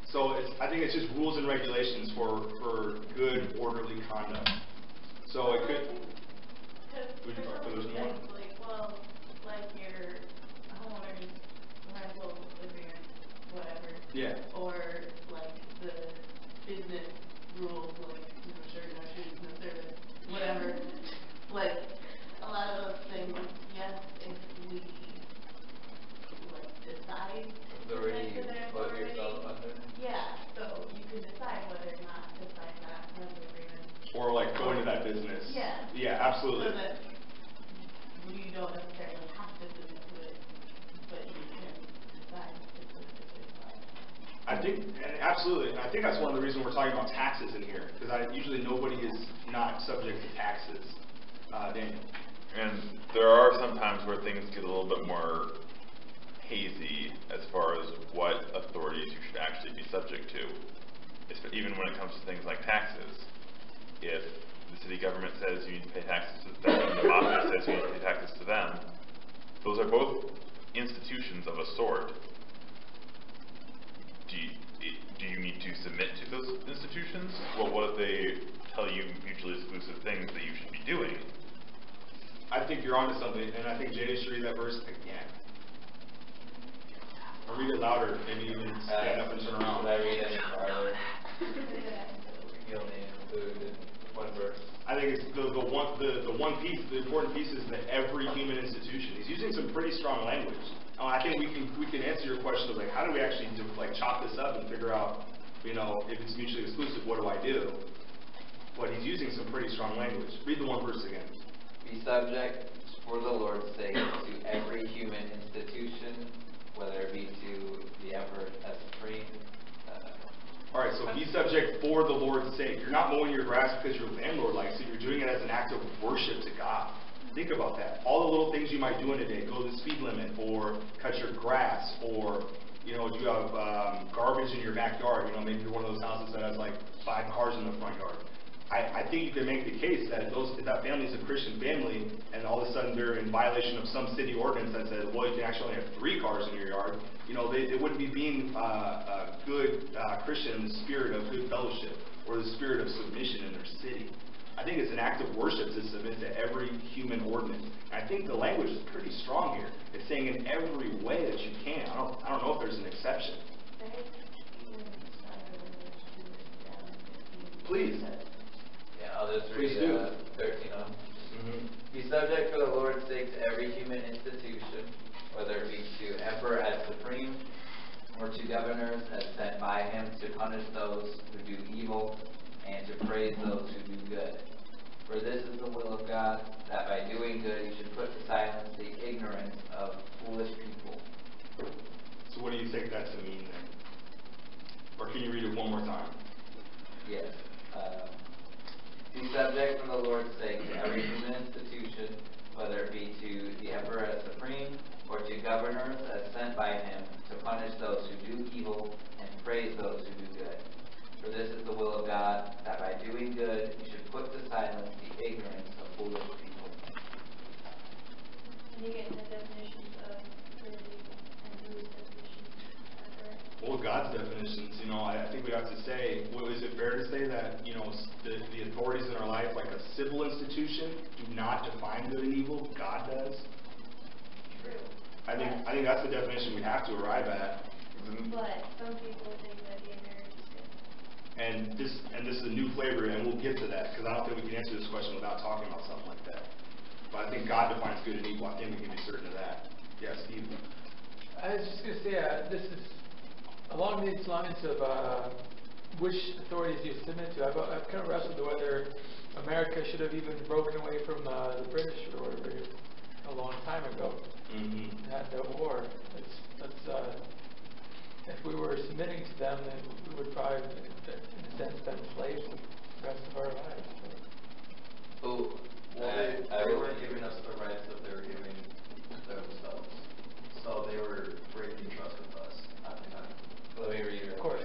So I think it's just rules and regulations for good, orderly conduct. So it could. Because for some reason, like your homeowner's rental agreement, whatever. Yeah. Or like the business rules, like no shirt, no shoes, no service, whatever. Like a lot of those things, yes, if we decide to connect to their authority. Yeah, so you can decide whether or not to sign that rental agreement. Or like go into that business. Yeah. Yeah, absolutely. So that you don't necessarily have to submit to it, but you can decide to submit to it. I think, and absolutely, and I think that's one of the reasons we're talking about taxes in here, because usually nobody is not subject to taxes. Daniel. And there are some times where things get a little bit more hazy as far as what authorities you should actually be subject to. Even when it comes to things like taxes. If the city government says you need to pay taxes to them, and the mafia says you need to pay taxes to them, those are both institutions of a sort. Do you need to submit to those institutions? Well, what if they tell you mutually exclusive things that you should be doing? I think you're onto something, and I think Jada should read that verse again. Or read it louder, maybe even stand up and turn around. Should I read any farther? You only include one verse. I think it's the one piece, the important piece is that every human institution. He's using some pretty strong language. I think we can answer your question of like how do we actually chop this up and figure out, if it's mutually exclusive, what do I do? But he's using some pretty strong language. Read the one verse again. Be subject for the Lord's sake to every human institution, whether it be to the emperor as supreme. All right, so be subject for the Lord's sake. You're not mowing your grass because your landlord likes it. You're doing it as an act of worship to God. Think about that. All the little things you might do in a day, go to the speed limit, or cut your grass, or do you have garbage in your backyard? Maybe you're one of those houses that has like 5 cars in the front yard. I think you can make the case that if that family is a Christian family, and all of a sudden they're in violation of some city ordinance that says, well, you can actually only have 3 cars in your yard. They wouldn't be being a good Christian in the spirit of good fellowship or the spirit of submission in their city. I think it's an act of worship to submit to every human ordinance. And I think the language is pretty strong here. It's saying in every way that you can. I don't know if there's an exception. Please. For this is the will of God, that by doing good you should put to silence the ignorance of foolish people. So what do you take that to mean then? Or can you read it one more time? Yes. Be subject for the Lord's sake to every human institution, whether it be to the emperor as supreme, or to governors as sent by him, to punish those who do evil and praise those who do good. For this is the will of God, that by doing good you should put to silence the ignorance of foolish people. And you get the definitions of good and evil, and whose definitions are correct. Well, God's definitions, I think we have to say, is it fair to say that, the authorities in our life, like a civil institution, do not define good and evil? God does? True. I think that's the definition we have to arrive at. But some people think that gay marriage is good. And this is a new flavor, and we'll get to that, because I don't think we can answer this question without talking about something like that. But I think God defines good and evil. I think we can be certain of that. Yeah, Steve? I was just going to say, this is along these lines of which authorities you submit to. I've kind of wrestled with whether America should have even broken away from the British or whatever a long time ago. Mm-hmm. Had the war. If we were submitting to them, then we would probably, in a sense, been slaves the rest of our lives. Well, they weren't giving us the rights that they were giving themselves. So they were breaking trust with us at the time. Let me read it. Of course.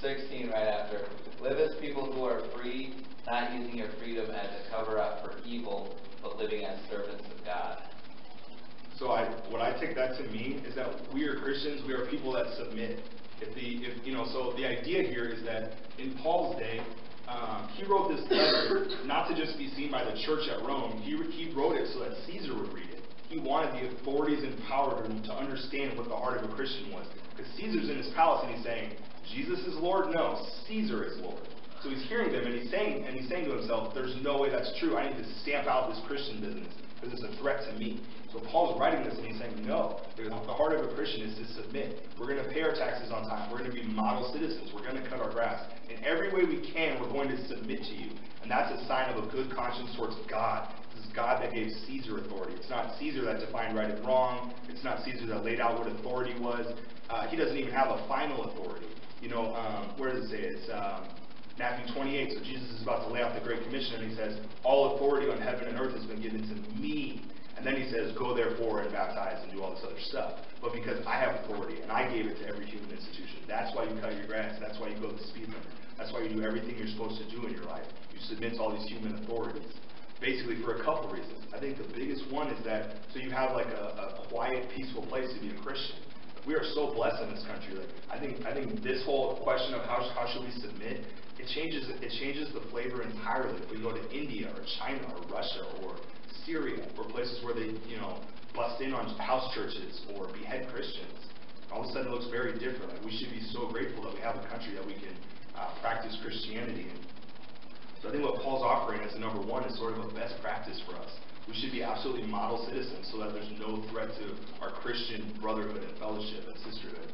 16 right after. Live as people who are free, not using your freedom as a cover-up for evil, but living as servants of God. So what I take that to mean is that we are Christians, we are people that submit. So the idea here is that in Paul's day, he wrote this letter not to just be seen by the church at Rome. He wrote it so that Caesar would read it. He wanted the authorities in power to understand what the heart of a Christian was. Because Caesar's in his palace and he's saying, Jesus is Lord? No, Caesar is Lord. So he's hearing them and he's saying to himself, there's no way that's true. I need to stamp out this Christian business because it's a threat to me. So Paul's writing this and he's saying, no, the heart of a Christian is to submit. We're going to pay our taxes on time. We're going to be model citizens. We're going to cut our grass. In every way we can, we're going to submit to you. And that's a sign of a good conscience towards God. This is God that gave Caesar authority. It's not Caesar that defined right and wrong. It's not Caesar that laid out what authority was. He doesn't even have a final authority. Where does it say? It's Matthew 28. So Jesus is about to lay out the Great Commission, and he says, all authority on heaven and earth has been given to me. And then he says, go therefore and baptize and do all this other stuff. But because I have authority, and I gave it to every human institution, that's why you cut your grass. That's why you go to the speed limit. That's why you do everything you're supposed to do in your life. You submit to all these human authorities. Basically for a couple reasons. I think the biggest one is that so you have like a quiet, peaceful place to be a Christian. We are so blessed in this country. I think this whole question of how should we submit, it changes the flavor entirely. If we go to India or China or Russia or Syria or places where they bust in on house churches or behead Christians, all of a sudden it looks very different. We should be so grateful that we have a country that we can practice Christianity in. So I think what Paul's offering as number one is sort of a best practice for us. We should be absolutely model citizens so that there's no threat to our Christian brotherhood and fellowship and sisterhood.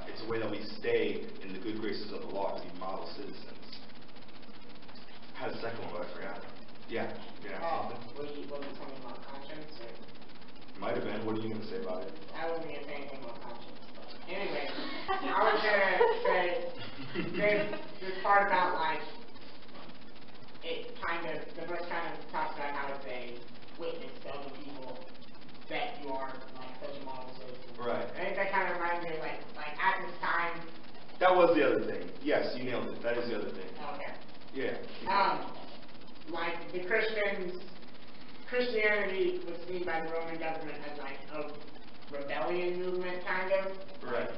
It's a way that we stay in the good graces of the law to be model citizens. I had a second one, but I forgot. Yeah, you have something? Was it something about conscience? Or? Might have been. What are you going to say about it? I wasn't going to say anything about conscience. But anyway, I was going to say, there's this part about the verse kind of talks about how it's a witness to other people that you are such a model citizen. Right. I think that kind of reminds me of like at this time. That was the other thing. Yes, you nailed it. That is the other thing. Okay. Yeah. Like the Christianity was seen by the Roman government as like a rebellion movement kind of. Right.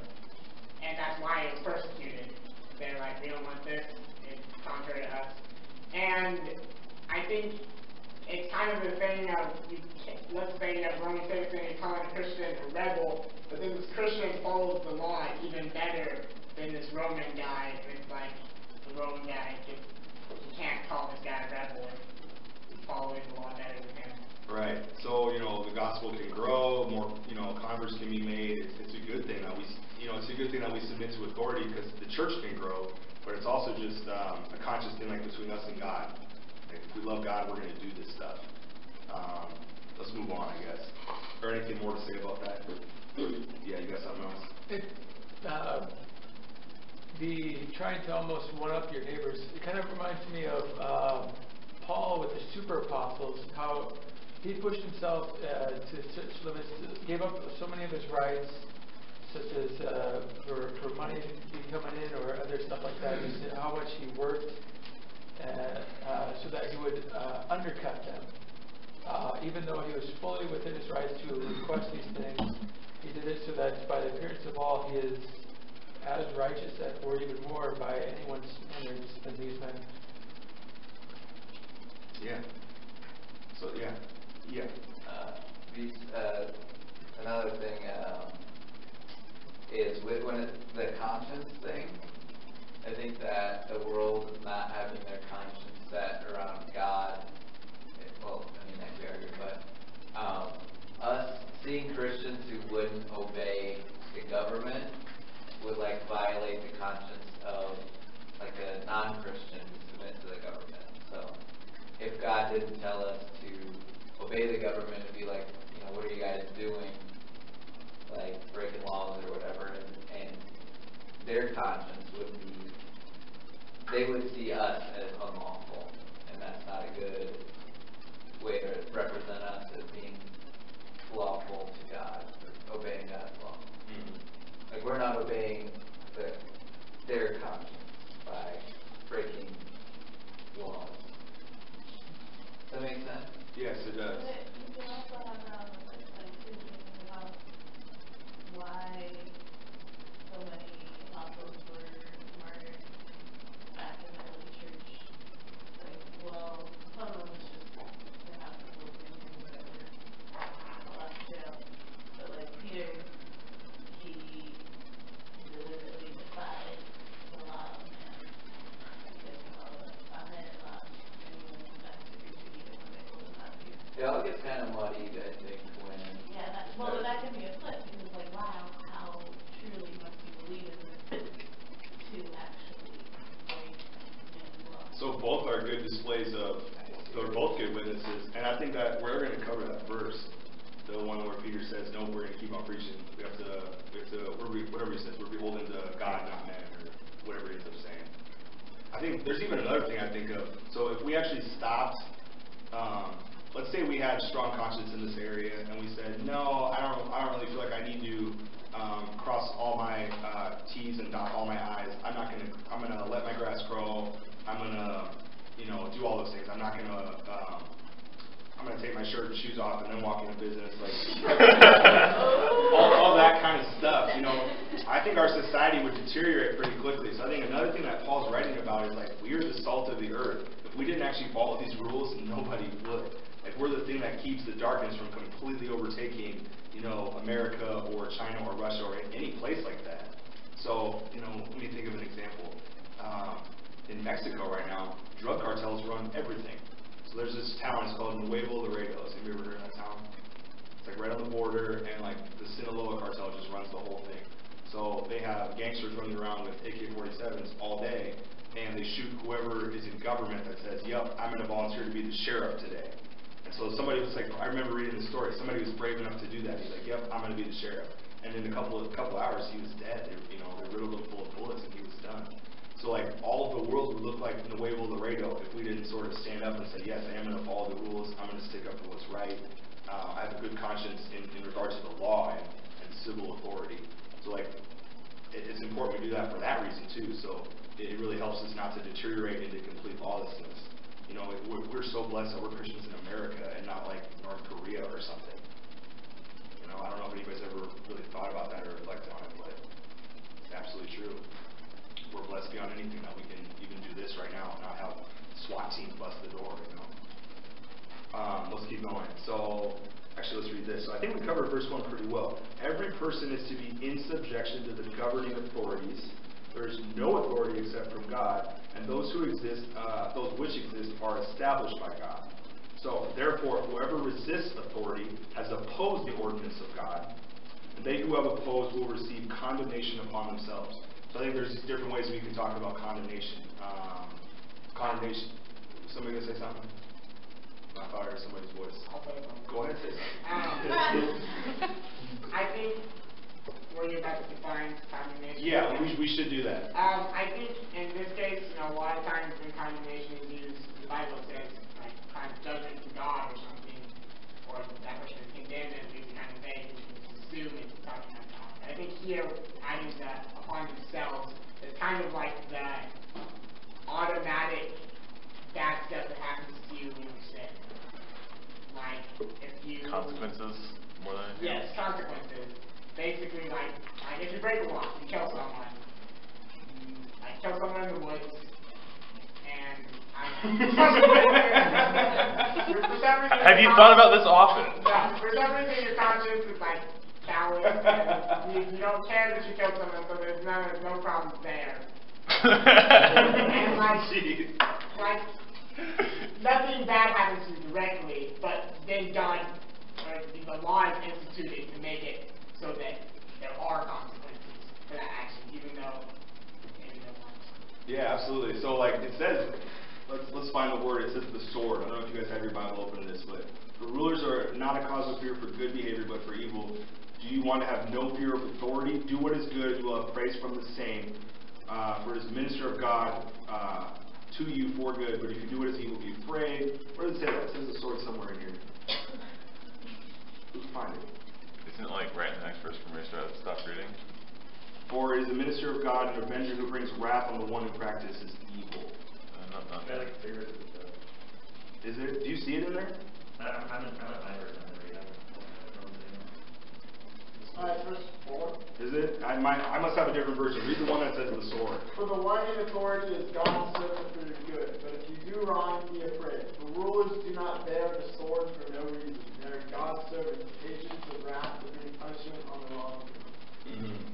And that's why it was persecuted. They're like, we don't want this. It's contrary to us. And I think it's kind of the thing of, let's say you have a Roman citizen, you're calling a Christian a rebel, but then this Christian follows the law even better than this Roman guy. It's like, the Roman guy, you can't call this guy a rebel if he's following the law better than him. Right. So, the gospel can grow, more, converts can be made. It's a good thing that we submit to authority because the church can grow. But it's also just a conscious thing, like between us and God. Like, if we love God, we're going to do this stuff. Let's move on, I guess. Or anything more to say about that? Yeah, you got something else? The trying to almost one-up your neighbors, it kind of reminds me of Paul with the super apostles, how he pushed himself to such limits, gave up so many of his rights, such as for money to be coming in or other stuff like that. He said how much he worked so that he would undercut them. Even though he was fully within his rights to request these things, he did it so that by the appearance of all, he is as righteous or even more by anyone's standards than these men. Yeah. So, yeah. Yeah. Another thing is when the conscience thing, I think that the world is not having their conscience set around God. Well, I mean, that could be argued, but us seeing Christians who wouldn't obey the government would like violate the conscience of like a non-Christian who submits to the government. So if God didn't tell us to obey the government, it'd be like, you know, what are you guys doing? Like breaking laws or whatever, and their conscience would be, they would see us as unlawful, and that's not a good way to represent us as being lawful to God, or obeying God's law. Mm-hmm. Like we're not obeying their conscience by breaking laws. Does that make sense? Yes, it does. But you can also have it on the flip side too, thinking about why so many apostles were martyred back in the early church. Like, well, some of them was just they have to go through and whatever, left jail. But like Peter, he deliberately defied the law of man. Because anyone who got to preach it when they told him not to. It all gets kind of muddied, I think, when... Yeah, but that can be a flip, because it's like, wow, how truly must you believe in this to actually break man's law? So both are good displays of, they're both good witnesses, and I think that we're going to cover that verse, the one where Peter says, no, we're going to keep on preaching. We have to whatever he says, we're beholden to God, not man, or whatever he ends up saying. I think there's even another thing I think of. So if we actually stopped, let's say we had strong conscience in this area, and we said, no, I don't really feel like I need to cross all my T's and dot all my I's. I'm gonna let my grass grow. I'm gonna, do all those things. I'm gonna take my shirt and shoes off and then walk into business, like all that kind of stuff. I think our society would deteriorate pretty quickly. So I think another thing that Paul's writing about is like we are the salt of the earth. If we didn't actually follow these rules, nobody would. Like we're the thing that keeps the darkness from completely overtaking, America or China or Russia or any place like that. So, let me think of an example. In Mexico right now, drug cartels run everything. So there's this town, it's called Nuevo Laredo. Have you ever heard of that town? It's like right on the border, and like the Sinaloa cartel just runs the whole thing. So they have gangsters running around with AK-47s all day, and they shoot whoever is in government that says, yep, I'm going to volunteer to be the sheriff today. And so somebody was like, I remember reading the story, somebody was brave enough to do that. He's like, yep, I'm going to be the sheriff. And in a couple hours, he was dead. They riddled him full of bullets, and he was done. So like all of the world would look like Nuevo Laredo if we didn't sort of stand up and say, yes, I am going to follow the rules. I'm going to stick up for what's right. I have a good conscience in regards to the law and civil authority. So like it's important we do that for that reason too. So it really helps us not to deteriorate into complete lawlessness. We're so blessed that we're Christians in America and not like North Korea or something. I don't know if anybody's ever really thought about that or reflected on it, but it's absolutely true. We're blessed beyond anything that we can even do this right now and not have SWAT teams bust the door, Let's keep going. So, actually, let's read this. So I think we covered verse 1 pretty well. Every person is to be in subjection to the governing authorities. There is no authority except from God, and those which exist are established by God. So, therefore, whoever resists authority has opposed the ordinance of God, and they who have opposed will receive condemnation upon themselves. So I think there's different ways we can talk about condemnation. Somebody gonna say something? I thought I heard somebody's voice. I'll say something. Go ahead, say something. I think were you about to define condemnation? Yeah, we should do that. I think in this case, a lot of times when condemnation is used, the Bible says like kind of judgment to God or something, or that person is condemned, and it's kind of vague, which you can assume it's talking about God. I think here adding that upon themselves is kind of like that automatic bad stuff that happens to you when you sin. Like if you Consequences more than anything yes, else? consequences. Basically, like if you break a law, you kill someone. I kill someone in the woods, and for some reason, Have you thought about this often? No, for some reason your conscience is like callous, and you don't care that you killed someone, so there's no problems there. And like nothing bad happens to you directly, but then God, or the law is instituted to make it so that there are consequences for that action, even though maybe there weren't. Yeah, absolutely. So like it says, let's find the word. It says the sword. I don't know if you guys have your Bible open to this, but the rulers are not a cause of fear for good behavior, but for evil. Do you want to have no fear of authority? Do what is good. You will have praise from the same. For it is minister of God to you for good. But if you do what is evil, be afraid. Where does it say that? It says the sword somewhere in here. Who can find it? Isn't it like right in the next verse from where you stop reading? For it is the minister of God and avenger who brings wrath on the one who practices evil. Not I like figures of the Is it? Do you see it in there? I'm in my version. Verse 4. Is it? I must have a different version. Read the one that says the sword. For the one in authority is God's servant for your good, but if you do wrong, be afraid. The rulers do not bear the sword for no reason. They are God's servants, agents of wrath, to bring punishment on the wrongdoer.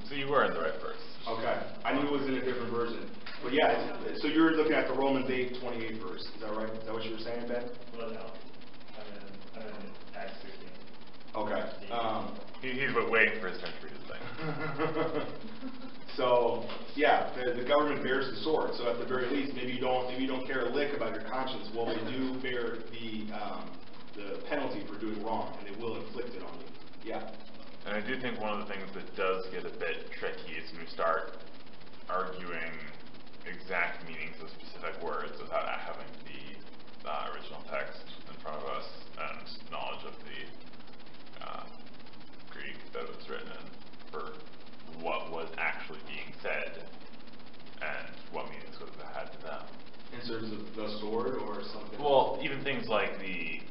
So you were in the right verse. Okay. I knew it was in a different version. But yeah, so you're looking at the Romans 8:28 verse. Is that right? Is that what you were saying, Ben? Well, no. I'm in Acts 16. Okay. He's waiting for his turn to read his thing. So yeah, the government bears the sword. So at the very least, maybe you don't care a lick about your conscience. Well, they do bear the penalty for doing wrong, and they will inflict it on you. Yeah. And I do think one of the things that does get a bit tricky is when we start arguing exact meanings of specific words without having the original text in front of us and knowledge of the Greek that it was written in for what was actually being said and what meanings would have had to them. In terms of the sword or something? Well, even things like the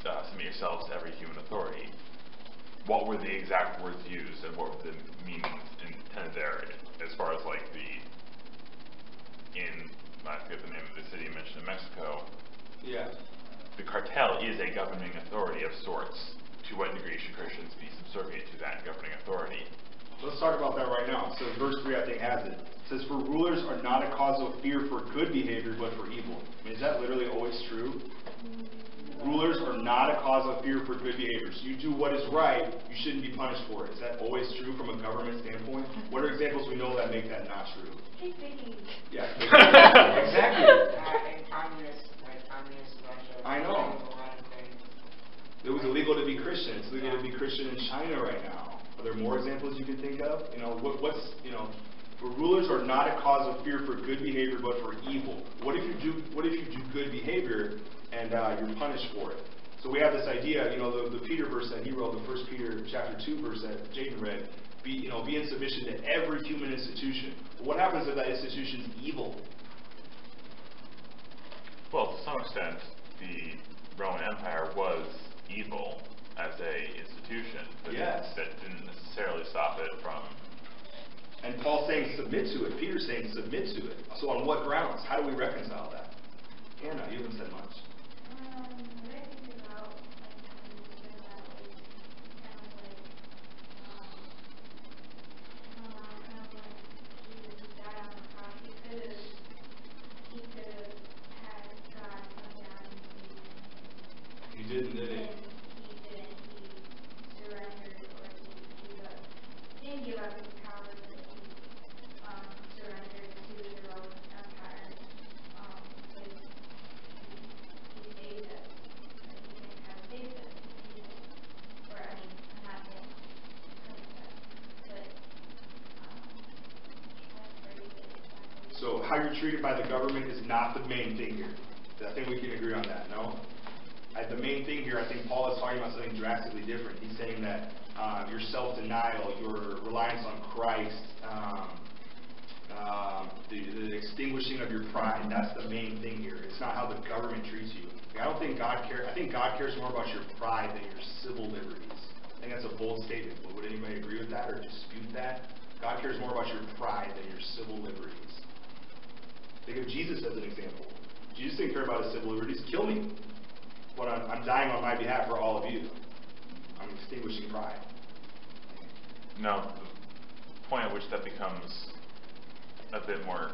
submit yourselves to every human authority. What were the exact words used and what were the meanings intended there as far as like I forget the name of the city you mentioned in Mexico. Yeah. The cartel is a governing authority of sorts. To what degree should Christians be subservient to that governing authority? Let's talk about that right now. So verse 3 I think has it. It says, for rulers are not a cause of fear for good behavior, but for evil. I mean, is that literally always true? Rulers are not a cause of fear for good behavior. So you do what is right, you shouldn't be punished for it. Is that always true from a government standpoint? What are examples we know that make that not true? Take Vicky. Yeah. Exactly. In communist Russia. I know. A lot of things. It was illegal to be Christian. It's illegal to be Christian in China right now. Are there more examples you can think of? For rulers are not a cause of fear for good behavior, but for evil. What if you do good behavior and you're punished for it? So we have this idea, the Peter verse that he wrote, the 1 Peter chapter 2 verse that Jaden read, be in submission to every human institution. But what happens if that institution is evil? Well, to some extent, the Roman Empire was evil as a institution, but Yes. that didn't necessarily stop it from. And Paul's saying submit to it. Peter's saying submit to it. So on what grounds? How do we reconcile that? Anna, you haven't said much. What I think about, Jesus died on the cross. He could have had God come down and save him. You didn't, did he? And he didn't. He surrendered, or he didn't give up his power, but he surrendered to the Roman Empire. how you're treated by the government is not the main thing here. I think we can agree on that, no? The main thing here, I think Paul is talking about something drastically different. He's saying that your self-denial, your reliance on Christ, the extinguishing of your pride, that's the main thing here. It's not how the government treats you. I don't think God cares. I think God cares more about your pride than your civil liberties. I think that's a bold statement, but would anybody agree with that or dispute that? God cares more about your pride than your civil liberties. Think of Jesus as an example. Jesus didn't care about his civil liberties. Kill me. But I'm dying on my behalf for all of you. I'm extinguishing pride. Now, the point at which that becomes a bit more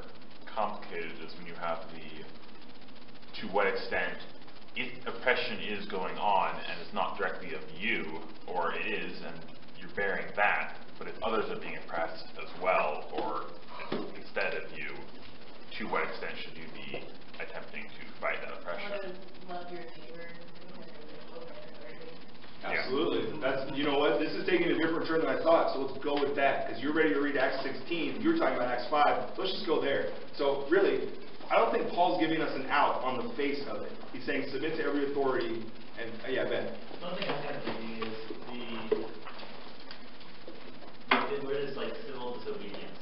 complicated is when you have to what extent, if oppression is going on and it's not directly of you, or it is and you're bearing that, but if others are being oppressed as well, or instead of you, to what extent should you be attempting to fight that oppression? Love your neighbor. Absolutely. That's, you know what, this is taking a different turn than I thought, so let's go with that, because you're ready to read Acts 16, you're talking about Acts 5, let's just go there. So really, I don't think Paul's giving us an out on the face of it. He's saying submit to every authority, and yeah, Ben. One thing I'm kind of thinking is where there's like civil disobedience,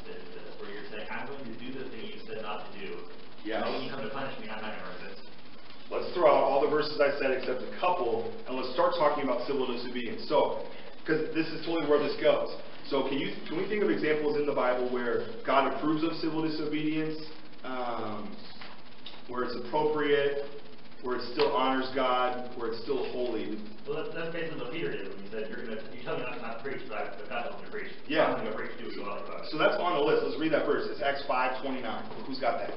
where you're saying, I'm going to do the thing you said not to do. Yeah. When you come to punish me, I'm not going to resist. Let's throw out all the verses I said except a couple, and let's start talking about civil disobedience. So, because this is totally where this goes. So can we think of examples in the Bible where God approves of civil disobedience, where it's appropriate, where it still honors God, where it's still holy? Well, that's basically what Peter did when he said, you tell me not to preach, but I've got to preach. Yeah. I'm going to preach to you all about it. So that's on the list. Let's read that verse. It's Acts 5:29. Who's got that?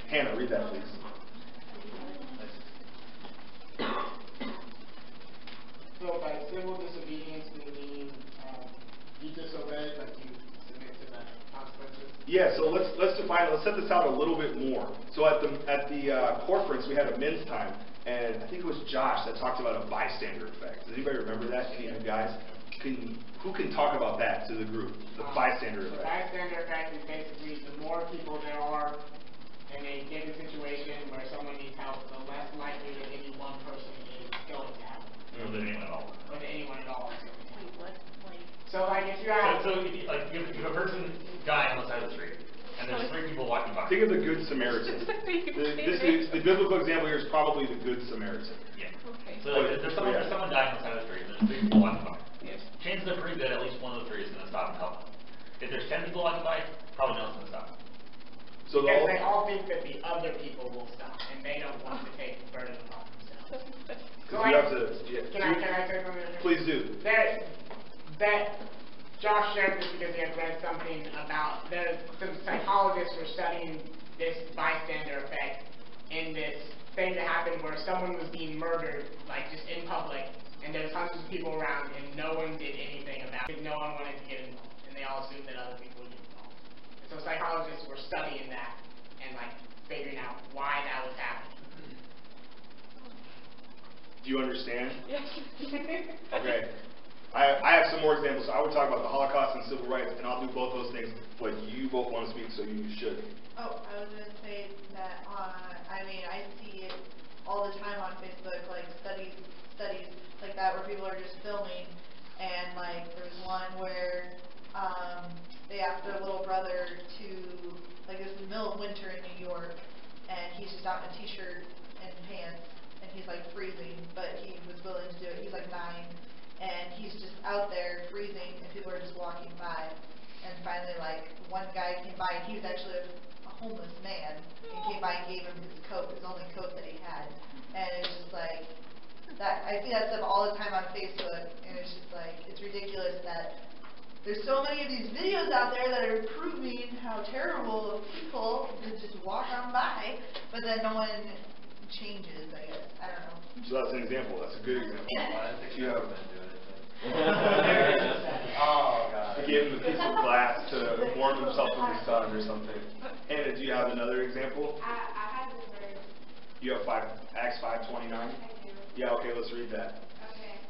Hannah, read that, please. So by civil disobedience, we mean you disobey, but you submit to the consequences. Yeah, so let's define it. Let's set this out a little bit more. So at the conference, we had a men's time, and I think it was Josh that talked about a bystander effect. Does anybody remember that? Any of you guys? Who can talk about that to the group? The bystander effect. The bystander effect is basically the more people there are in a given situation where someone needs help, the less likely that any one person is going to help. Or than anyone at all. Or that anyone at all is going to help. Wait, what? Like, So like if you have... So if you have a person dying on the side of the street, and there's 3 people walking by. Think of the Good Samaritan. The biblical example here is probably the Good Samaritan. Yeah. Okay. So like, there's someone dying on the side of the street, and there's 3 people walking by. Yes. Chances are pretty good at least one of the 3 is going to stop and help them. If there's 10 people walking by, probably no one's going to stop. So because they all think that the other people will stop, and they don't want to take the burden upon themselves. So you have to. Yeah. Can I say something? Please do. That Josh shared this because he had read something about some psychologists were studying this bystander effect in this thing that happened where someone was being murdered, like just in public, and there's hundreds of people around, and no one did anything about it. No one wanted to get involved, and they all assumed that other people would get involved. And so psychologists were studying that and like figuring out why that was happening. Do you understand? Yes. Okay. I have some more examples. So I would talk about the Holocaust and civil rights, and I'll do both those things, but you both want to speak, so you should. Oh, I was going to say that I see it all the time on Facebook, like studies like that where people are just filming, and like there's one where they asked their little brother to, like this is the middle of winter in New York, and he's just out in a t-shirt and pants, and he's like freezing, but he was willing to do it. He's like 9, and he's just out there freezing, and people are just walking by, and finally like one guy came by, and he was actually a homeless man, and came by and gave him his coat, his only coat that he had, and it's just like, that I see that stuff all the time on Facebook, and it's just like, it's ridiculous that there's so many of these videos out there that are proving how terrible of people to just walk on by, but then no one changes, I guess. I don't know. So that's an example. That's a good example. I think you have been doing it. Oh, God. He gave him a piece of glass to warm himself from the sun or something. Hannah, do you have another example? I have this verse. You have Acts 5:29? I do. Yeah, okay, let's read that. Okay.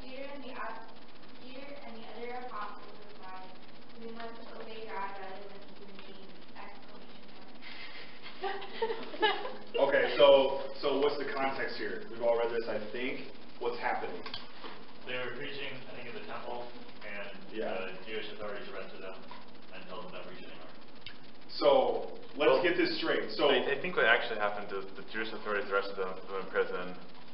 Peter and the other apostles replied, "We must obey God rather than human beings!" Okay, so what's the context here? We've all read this, I think. What's happening? They were preaching, I think, in the temple, and Yeah. the Jewish authorities arrested them and told them not to preach anymore. So let's get this straight. So I think what actually happened is the Jewish authorities arrested them, put them in prison,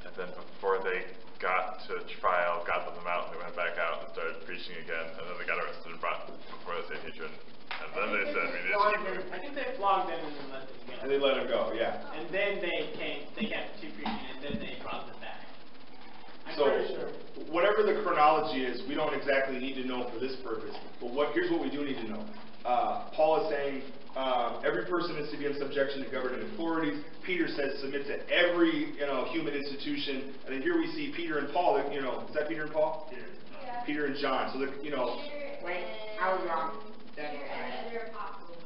and then before they got to trial, got them out, and they went back out and started preaching again, and then they got arrested and brought before the Sanhedrin. And then they said, we need to keep moving. I think they flogged them and then let them go. and they let him go, yeah. And then they kept preaching, and then they brought them back. I'm So pretty sure. whatever the chronology is, we don't exactly need to know for this purpose. But here's what we do need to know. Paul is saying every person is to be in subjection to governing authorities. Peter says submit to every human institution. And then here we see Peter and Paul. Is that Peter and Paul? Yeah. Peter and John. So Wait, I was wrong. Peter and other apostles.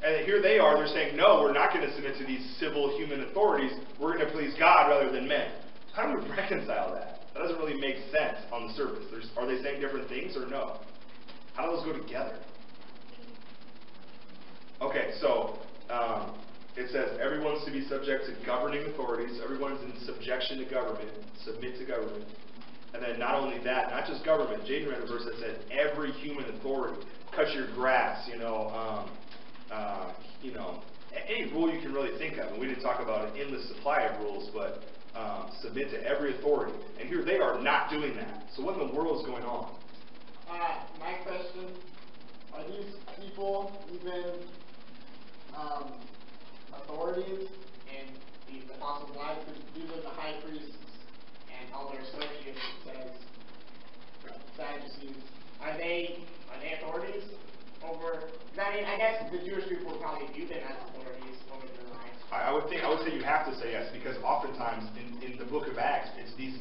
and here they are. They're saying no, we're not going to submit to these civil human authorities. We're going to please God rather than men. How do we reconcile that? That doesn't really make sense on the surface. Are they saying different things or no? How do those go together? Okay, so it says everyone's to be subject to governing authorities. Everyone's in subjection to government, submit to government. And then not only that, not just government. Jaden read a verse that said every human authority. Cut your grass, any rule you can really think of. And we didn't talk about an endless supply of rules, but submit to every authority. And here they are not doing that. So what in the world is going on? My question, are these people even authorities in these apostles' lives? Because these are the high priests and all their associates, it says, Sadducees. Are they authorities over? I guess the Jewish people would probably view them as authorities over their lives. I would say you have to say yes, because oftentimes in the book of Acts, it's these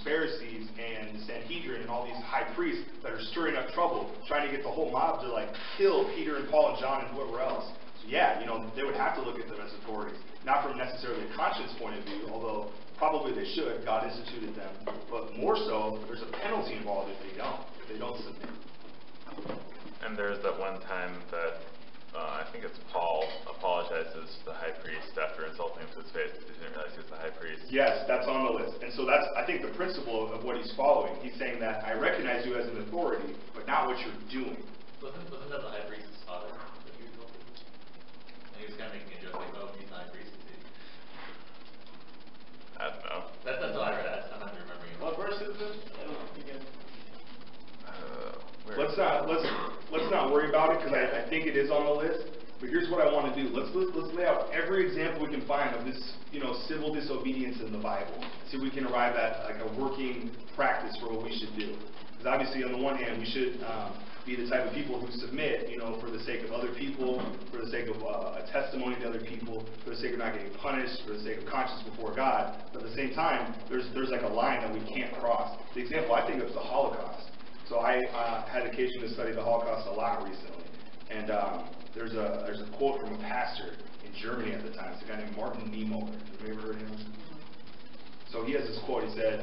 Pharisees and the Sanhedrin and all these high priests that are stirring up trouble, trying to get the whole mob to kill Peter and Paul and John and whoever else. So yeah, they would have to look at them as authorities, not from necessarily a conscience point of view, although probably they should. God instituted them, but more so, there's a penalty involved if they don't submit. And there's that one time that I think it's Paul apologizes to the high priest after insulting him to his face because he didn't realize he was the high priest. Yes, that's on the list. And so that's, I think, the principle of what he's following. He's saying that I recognize you as an authority, but not what you're doing. Wasn't that the high priest's father that he insulted? And he was kind of making a joke like, oh, he's the high priest, is he? I don't know. That's what I read. I'm not remembering it. What verse is this? I don't know. Because Let's not worry about it, because I think it is on the list. But here's what I want to do. Let's lay out every example we can find of this, civil disobedience in the Bible. See if we can arrive at a working practice for what we should do. Because obviously, on the one hand, we should be the type of people who submit, for the sake of other people, for the sake of a testimony to other people, for the sake of not getting punished, for the sake of conscience before God. But at the same time, there's a line that we can't cross. The example I think of is the Holocaust. So I had occasion to study the Holocaust a lot recently, and there's a quote from a pastor in Germany at the time. It's a guy named Martin Niemöller. Have you ever heard of him? So he has this quote. He said,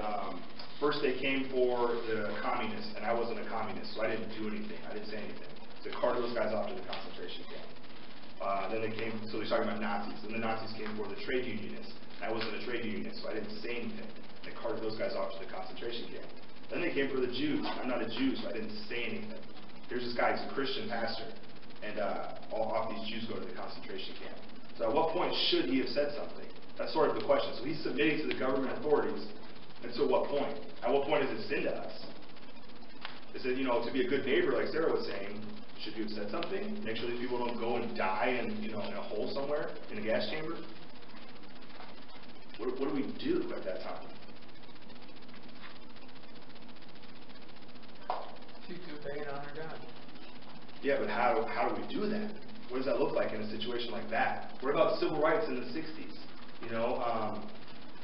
first they came for the communists, and I wasn't a communist, so I didn't do anything. I didn't say anything. So they carted those guys off to the concentration camp. Then they came, so they're talking about Nazis. Then the Nazis came for the trade unionists. I wasn't a trade unionist, so I didn't say anything. They carted those guys off to the concentration camp. Then they came for the Jews. I'm not a Jew, so I didn't say anything. Here's this guy, he's a Christian pastor, and off these Jews go to the concentration camp. So at what point should he have said something? That's sort of the question. So he's submitting to the government authorities, and so what point? At what point is it sin to us? Is it, to be a good neighbor, like Sarah was saying, should you have said something? Make sure these people don't go and die in a hole somewhere, in a gas chamber? What do we do at that time? Seek to obey and honor God. Yeah, but how do we do that? What does that look like in a situation like that? What about civil rights in the 60s?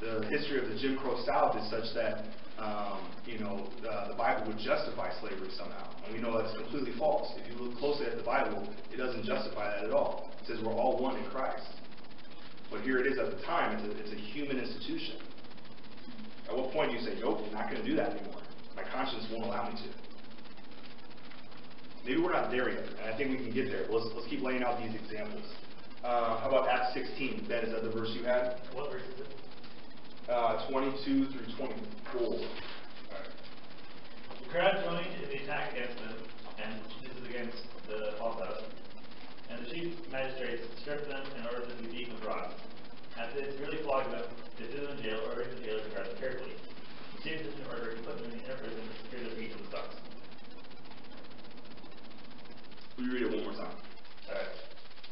The history of the Jim Crow South is such that, the Bible would justify slavery somehow. And we know that's completely false. If you look closely at the Bible, it doesn't justify that at all. It says we're all one in Christ. But here it is at the time. It's a human institution. At what point do you say, nope, I'm not going to do that anymore. My conscience won't allow me to. Maybe we're not there yet, and I think we can get there. But let's keep laying out these examples. How about Acts 16? Ben, is that the verse you had? What verse is it? 22 through 24. The crowd joined in the attack against them, and this is against the false house. And the chief magistrates stripped them and ordered them to be beaten with rods. After they severely flogged them, they threw them in jail, ordering the jailer to guard them carefully. Receiving such an order, he put them in the inner prison and secured their feet to the stocks. Will you read it one more time? Alright.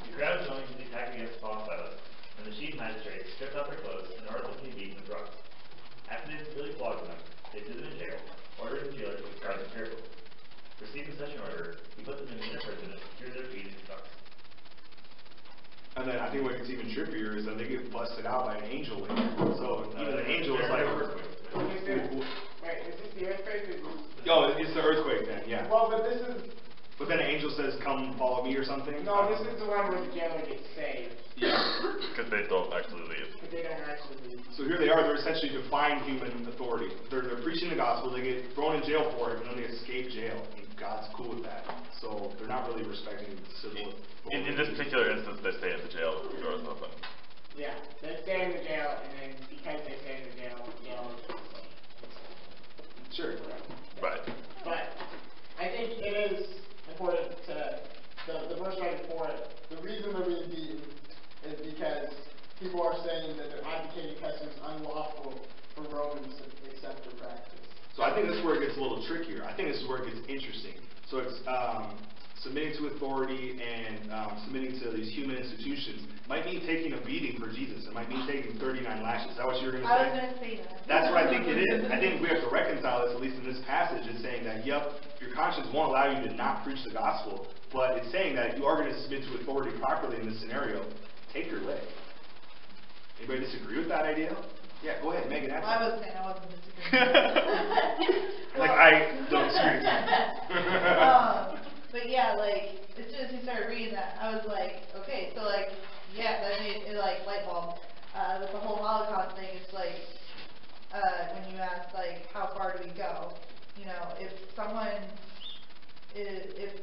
The crowd joined in the attack against Paul and Silas, and the chief magistrates stripped off their clothes and ordered them to be beaten with rods. After they had severely flogged them, they threw them in jail, ordering the jailer to guard them carefully. Receiving such an order, he put them in the inner prison and secured their feet to the stocks. And then I think what gets even trippier is that they get busted out by an angel later. So even the angel is like, Wait, is this the earthquake? yo, it's the earthquake then, yeah. Well, but this is, But then an angel says, come follow me or something? no, this is the one where the jailer gets saved. Yeah. Because they don't actually leave. But they don't actually leave. So here they are, they're essentially defying human authority. They're preaching the gospel, they get thrown in jail for it, and then they escape jail. And God's cool with that. So they're not really respecting civil In this particular instance, they stay in the jail with the doors open. Yeah, they stay in the jail, and then because they stay in the jail is Sure. Right. But I think it is important to, the verse right before it, the reason they're being beaten is because people are saying that they're advocating customs unlawful for Romans to accept or practice. So I think this is where it gets a little trickier. I think this is where it gets interesting. So it's submitting to authority and submitting to these human institutions might mean taking a beating for Jesus. It might mean taking 39 lashes. Is that what you were going to say? I was going to say that. That's what I think it is. I think we have to reconcile this, at least in this passage. It's saying that, yep, your conscience won't allow you to not preach the gospel, but it's saying that if you are going to submit to authority properly in this scenario, take your way. Anybody disagree with that idea? Yeah, go ahead, Megan. Well, I wasn't saying I wasn't disagreeing. Like, I don't disagree. But yeah, like, as soon as he started reading that, I was like, okay, so like, yeah, that made it like light bulb. With the whole Holocaust thing, it's like, when you ask, like, how far do we go? You know, if someone if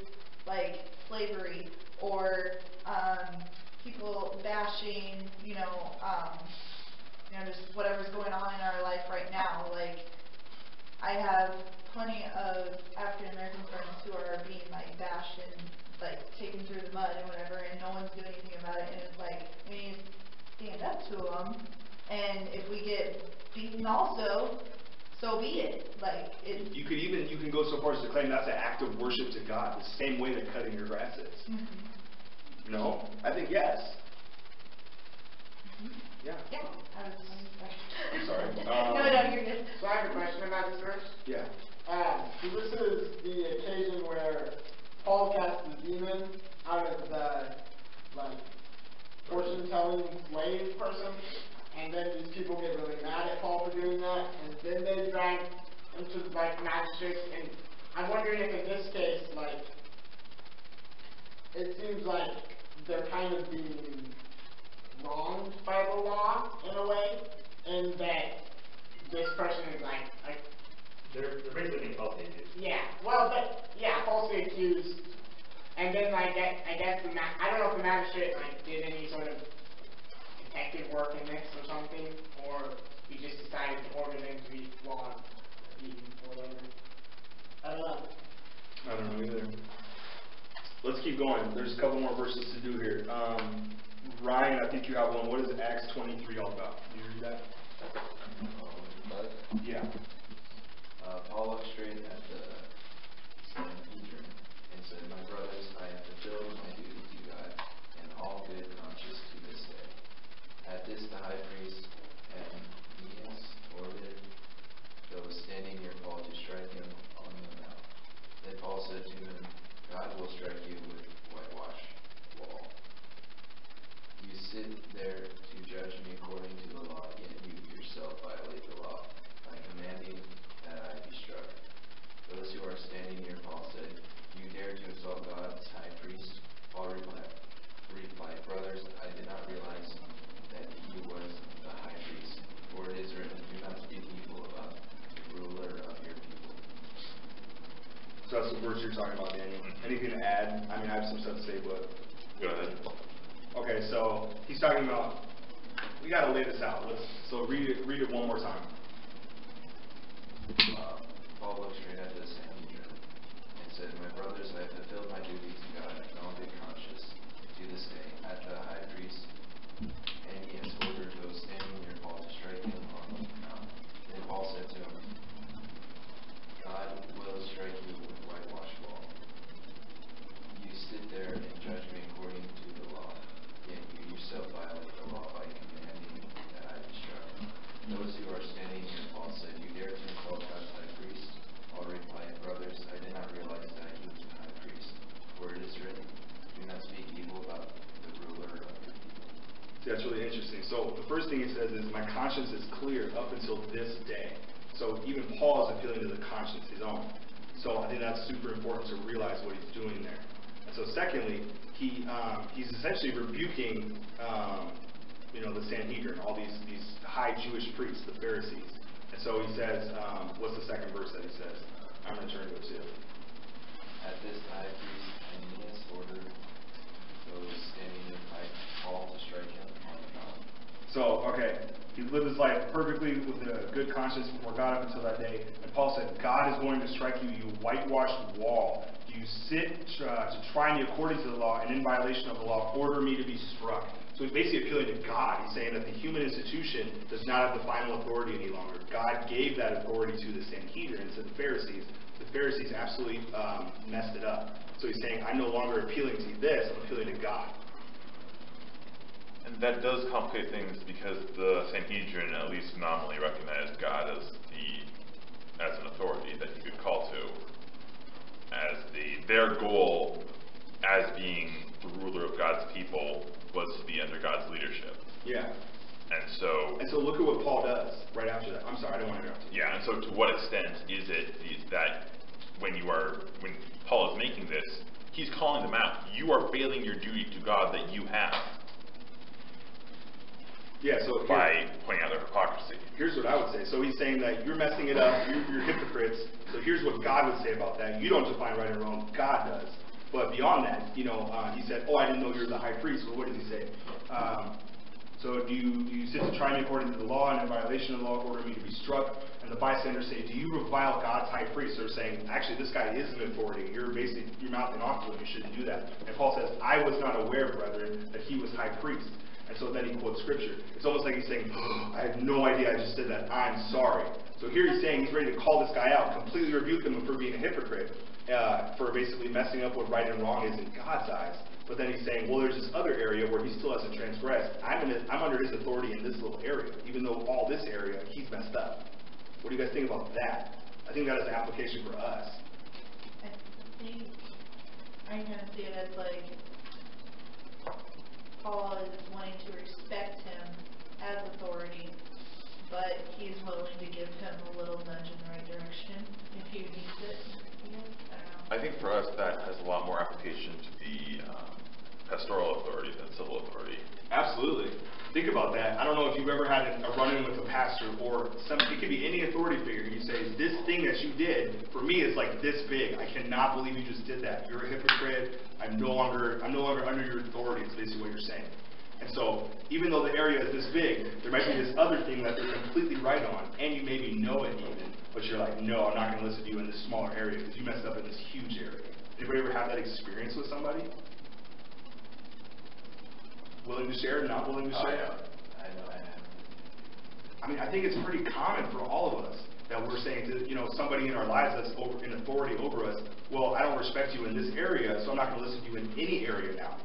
slavery or, people bashing, just whatever's going on in our life right now, like, I have plenty of African American friends who are being like bashed and like taken through the mud and whatever, and no one's doing anything about it. And it's like we need to stand up to them. And if we get beaten, also, so be it. Like it. You can go so far as to claim that's an act of worship to God, the same way that cutting your grass is. Mm-hmm. No, I think yes. Mm-hmm. Yeah. Yeah. I'm sorry. No, you're good. So I have a question about this verse. Yeah. So this is the occasion where Paul casts the demon out of the, fortune-telling slave person, and then these people get really mad at Paul for doing that, and then they drag him to, magistrates, and I'm wondering if in this case, it seems like they're kind of being wronged by the law, in a way, and that this person is, They're basically being falsely accused. yeah, well, but, yeah, falsely accused. And then, I guess I don't know if the magistrate, did any sort of detective work in this or something, or he just decided to order them to be flogged, beaten, or whatever. I don't know. I don't know either. Let's keep going. There's a couple more verses to do here. Ryan, I think you have one. What is Acts 23 all about? Can you read that? Yeah. Paul looked straight at the Sanhedrin and said, "My brothers, I have fulfilled my duty to God in all good conscience to this day." At this, the high priest Ananias ordered those standing near Paul to strike him on the mouth. Then Paul said to him, "God will strike you with whitewashed wall. You sit there to judge me according to the law, yet you yourself violate the law by commanding that I be struck." Those who are standing near Paul said, "You dare to insult God's high priest?" Paul replied, "Brothers, I did not realize that he was the high priest. For it is written, do not speak evil about the ruler of your people." So that's the verse you're talking about, Daniel. Anything to add? I mean, I have some stuff to say, but... Go ahead. Okay, so he's talking about, we got to lay this out. So read it one more time. Paul looked straight at the Sanhedrin and said, "My brothers, I have fulfilled my duty to God in all good conscience to this day. At the high priest, and he has ordered those standing near Paul to strike him on the mouth." Then Paul said to him, "God will strike you with whitewashed wall. You sit there and judge me according to the law, yet you yourself violate the law by commanding that I be struck." Those who are standing near Paul said, "You dare to insult God's high priest?" Paul replied, "Brothers, I did not realize that he was a high priest. For it is written, do not speak evil about the ruler of your people." See, that's really interesting. So the first thing he says is, my conscience is clear up until this day. So even Paul is appealing to the conscience, his own. So I think that's super important to realize what he's doing there. And so secondly, he's essentially rebuking the Sanhedrin, all these high Jewish priests, the Pharisees. And so he says, what's the second verse that he says? I'm going to turn to it too. At this high priest Ananias ordered those standing near Paul to strike him on the mouth. So, okay, he lived his life perfectly with a good conscience before God up until that day. And Paul said, God is going to strike you, you whitewashed wall. You sit to try me according to the law, and in violation of the law, order me to be struck. So he's basically appealing to God. He's saying that the human institution does not have the final authority any longer. God gave that authority to the Sanhedrin, to the Pharisees. The Pharisees absolutely messed it up. So he's saying, I'm no longer appealing to this, I'm appealing to God. And that does complicate things because the Sanhedrin at least nominally recognized God as an authority that you could call to, as their goal as being the ruler of God's people was to be under God's leadership. Yeah. And so look at what Paul does right after that. I'm sorry, I don't want to interrupt you. Yeah, and so to what extent is it that when Paul is making this, he's calling them out. You are failing your duty to God that you have. Yeah, so by pointing out their hypocrisy. Here's what I would say. So he's saying that you're messing it up, you're hypocrites. So here's what God would say about that. You don't define right and wrong, God does. But beyond that, he said, I didn't know you're the high priest. Well, what does he say? So do you sit to try me according to the law, and in violation of the law, order me to be struck? And the bystanders say, do you revile God's high priest? They're saying, actually, this guy is an authority. You're mouthing off to him. You shouldn't do that. And Paul says, I was not aware, brethren, that he was high priest. And so then he quotes scripture. It's almost like he's saying, I had no idea I just said that. I'm sorry. So here he's saying he's ready to call this guy out, completely rebuke him for being a hypocrite, for basically messing up what right and wrong is in God's eyes. But then he's saying, well, there's this other area where he still hasn't transgressed. I'm under his authority in this little area, even though all this area, he's messed up. What do you guys think about that? I think that is an application for us. I think I kind of see it as like Paul is wanting to respect him as authority, but he's willing to give him a little nudge in the right direction if he needs it. I don't know. I think for us that has a lot more application to the pastoral authority than civil authority. Absolutely. Think about that. I don't know if you've ever had a run-in with a pastor or it could be any authority figure. You say, this thing that you did, for me, is like this big. I cannot believe you just did that. You're a hypocrite. I'm no longer under your authority, is basically what you're saying. And so, even though the area is this big, there might be this other thing that they're completely right on, and you maybe know it even, but you're like, no, I'm not going to listen to you in this smaller area because you messed up in this huge area. Anybody ever have that experience with somebody? Willing to share, not willing to share? I know I have. I mean, I think it's pretty common for all of us that we're saying to, somebody in our lives that's in authority over us, well, I don't respect you in this area, so I'm not going to listen to you in any area now.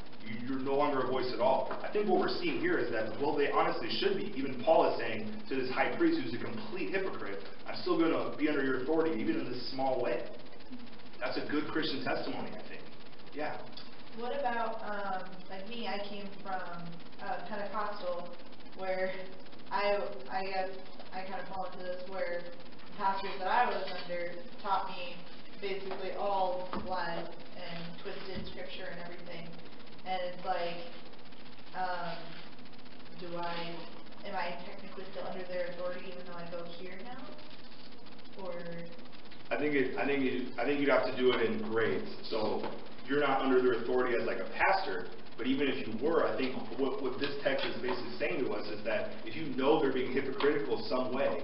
You're no longer a voice at all. I think what we're seeing here is that, well, they honestly should be. Even Paul is saying to this high priest who's a complete hypocrite, I'm still going to be under your authority, even in this small way. That's a good Christian testimony, I think. Yeah. What about, like me, I came from Pentecostal, where I guess I kind of fall into this, where the pastors that I was under taught me basically all lies and twisted scripture and everything. And it's like, am I technically still under their authority even though I go here now? Or? I think you'd have to do it in grades. So you're not under their authority as like a pastor, But even if you were, I think what this text is basically saying to us is that if you know they're being hypocritical some way,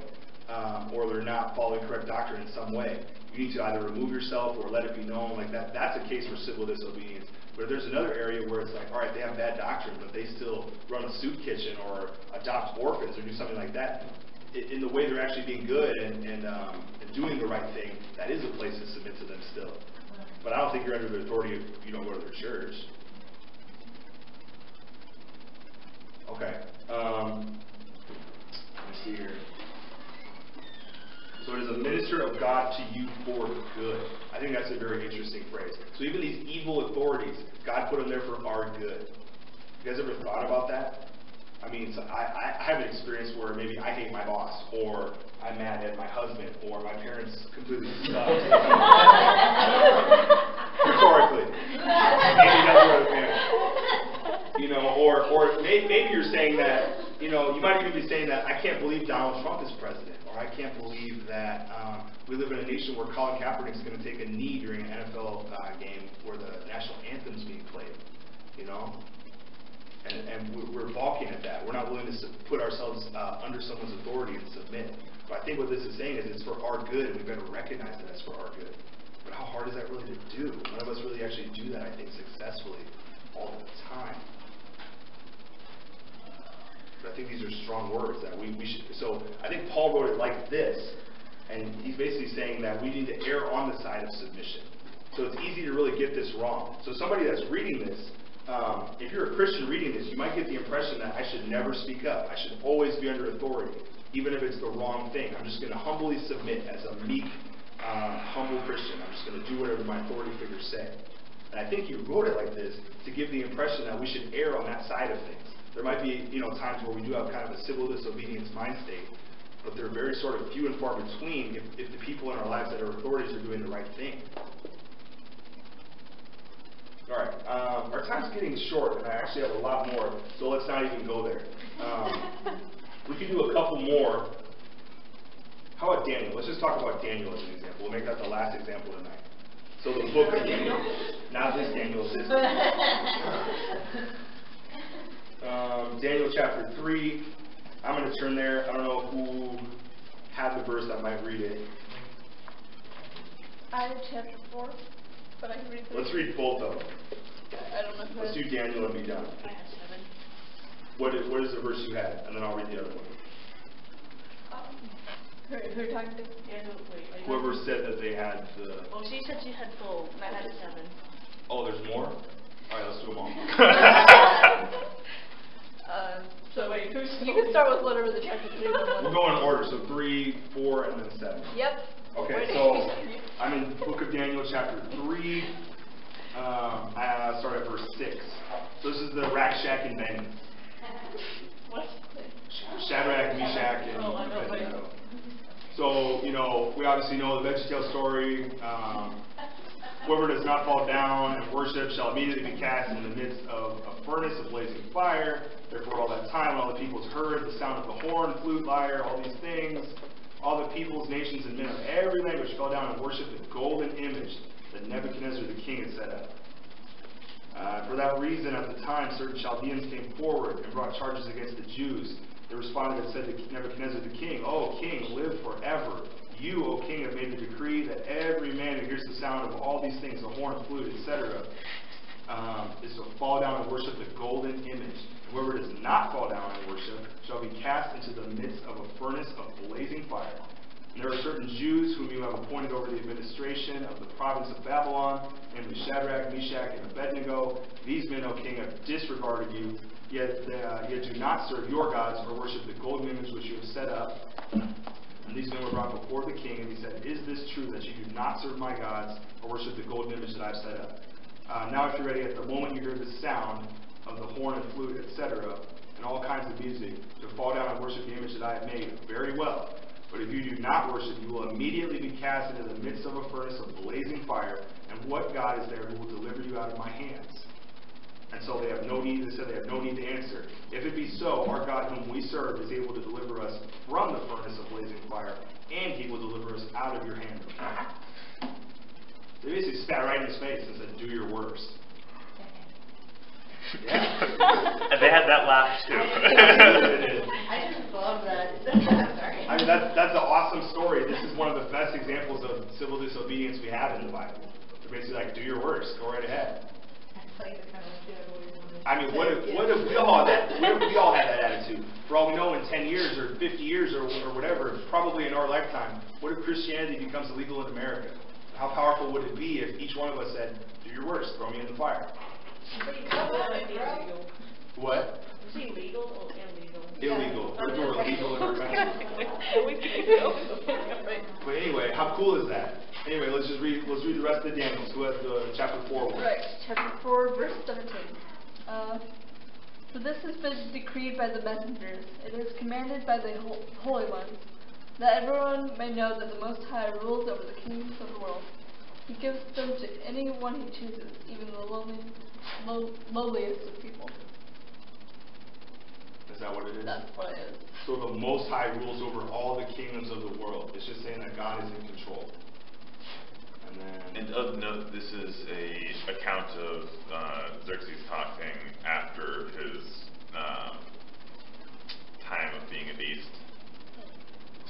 or they're not following correct doctrine in some way, you need to either remove yourself or let it be known. Like that's a case for civil disobedience. But if there's another area where it's like, all right, they have bad doctrine, but they still run a soup kitchen or adopt orphans or do something like that, in the way they're actually being good and doing the right thing, that is a place to submit to them still. But I don't think you're under their authority if you don't go to their church. Okay. Let me see here. So it is a minister of God to you for good. I think that's a very interesting phrase. So even these evil authorities, God put them there for our good. You guys ever thought about that? I mean, so I have an experience where maybe I hate my boss, or I'm mad at my husband, or my parents completely suck. Rhetorically. Maybe that's what it meant. Or maybe you're saying that, you might even be saying that I can't believe Donald Trump is president. I can't believe that we live in a nation where Colin Kaepernick is going to take a knee during an NFL game where the national anthem is being played, And we're balking at that. We're not willing to put ourselves under someone's authority and submit. But I think what this is saying is it's for our good, and we better recognize that it's for our good. But how hard is that really to do? None of us really actually do that, I think, successfully all the time. I think these are strong words that we should. So I think Paul wrote it like this, and he's basically saying that we need to err on the side of submission. So it's easy to really get this wrong. So somebody that's reading this, if you're a Christian reading this, you might get the impression that I should never speak up. I should always be under authority, even if it's the wrong thing. I'm just going to humbly submit as a meek, humble Christian. I'm just going to do whatever my authority figures say. And I think he wrote it like this to give the impression that we should err on that side of things. There might be, times where we do have kind of a civil disobedience mind state, but they're very sort of few and far between if the people in our lives that are authorities are doing the right thing. All right, our time's getting short, and I actually have a lot more, so let's not even go there. We can do a couple more. How about Daniel? Let's just talk about Daniel as an example. We'll make that the last example tonight. So the book of Daniel, not this Daniel, this Daniel chapter 3. I'm going to turn there. I don't know who had the verse that might read it. I have chapter 4, but I can read 3. Let's read both of them. I don't know if Let's do Daniel and be done. I have 7. What is the verse you had? And then I'll read the other one. Who are you talking to? Yeah, wait. Whoever said that they had the... Well, she said she had full, and I had 7. Oh, there's more? All right, let's do them all. So wait, you can start with whatever the chapter 3 was. We'll go in order, so 3, 4, and then 7. Yep. Okay, so I'm in the book of Daniel chapter 3. I start at verse 6. So this is the Rack, Shack, and Abednego. What? Shadrach, Meshach, and Abednego. So, we obviously know the VeggieTales story. Whoever does not fall down and worship shall immediately be cast in the midst of a furnace of blazing fire. Therefore, all that time, all the peoples heard the sound of the horn, flute, lyre, all these things. All the peoples, nations, and men of every language fell down and worshipped the golden image that Nebuchadnezzar the king had set up. For that reason, at the time, certain Chaldeans came forward and brought charges against the Jews. They responded and said to Nebuchadnezzar the king, O king, live forever. You, O king, have made the decree that every man who hears the sound of all these things, the horn, flute, etc., is to fall down and worship the golden image. Whoever does not fall down and worship shall be cast into the midst of a furnace of blazing fire. And there are certain Jews whom you have appointed over the administration of the province of Babylon, namely Shadrach, Meshach, and Abednego. These men, O king, have disregarded you, yet do not serve your gods or worship the golden image which you have set up. And these men were brought before the king, and he said, Is this true that you do not serve my gods or worship the golden image that I've set up? Now if you're ready, at the moment you hear the sound of the horn and flute, etc., and all kinds of music, to fall down and worship the image that I have made, very well. But if you do not worship, you will immediately be cast into the midst of a furnace of blazing fire, and what God is there who will deliver you out of my hands? And so they have no need, they said they have no need to answer. If it be so, our God whom we serve is able to deliver us from the furnace of blazing fire, and he will deliver us out of your hand. They basically spat right in his face and said, do your worst. And they had that laugh too. I just love that. Sorry. I mean, that's an awesome story. This is one of the best examples of civil disobedience we have in the Bible. They're basically like, do your worst, go right ahead. That's like the kind of shit I've always wanted to I mean, say, what if we all had that attitude? For all we know, in 10 years or 50 years or whatever, probably in our lifetime, what if Christianity becomes illegal in America? How powerful would it be if each one of us said, do your worst, throw me in the fire? What? Is he legal or illegal? Illegal. What if it were legal in our country? But anyway, how cool is that? Anyway, let's read the rest of the Daniel. Who has the chapter 4 one? Right, chapter 4, verse 17. For this has been decreed by the messengers, it is commanded by the Holy Ones, that everyone may know that the Most High rules over the kingdoms of the world. He gives them to anyone he chooses, even the lowliest of people. Is that what it is? That's what it is. So the Most High rules over all the kingdoms of the world. It's just saying that God is in control. And then... And of note, this is a account of Xerxes talking after his time of being a beast.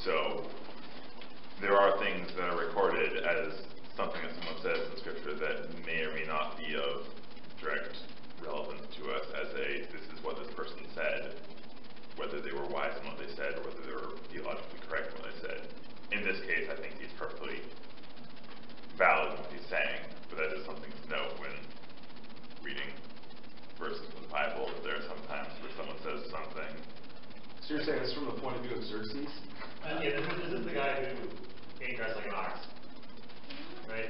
So there are things that are recorded as something that someone says in Scripture that may or may not be of direct relevance to us as this is what this person said, whether they were wise in what they said or whether they were theologically correct in what they said. In this case, I think he's perfectly valid in what he's saying, but that is something to note when reading verses from the Bible, that there are some times where someone says something. So you're saying this from the point of view of Xerxes? Yeah, this is the guy who came dressed like an ox, right?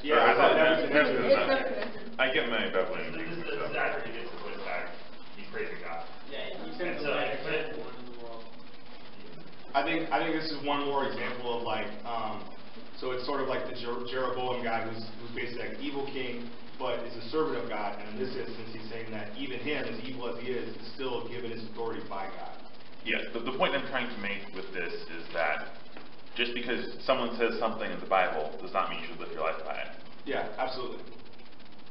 Yeah, I thought Nebuchadnezzar. I get my Babylonian This things is mixed up. after he gets the voice back. He's praising God. Yeah, he And said so, I think this is one more example of like, so it's sort of like the Jeroboam guy who's basically like an evil king, but is a servant of God. And in this instance, he's saying that even him, as evil as he is still given his authority by God. Yes, the point I'm trying to make with this is that just because someone says something in the Bible does not mean you should live your life by it. Yeah, absolutely.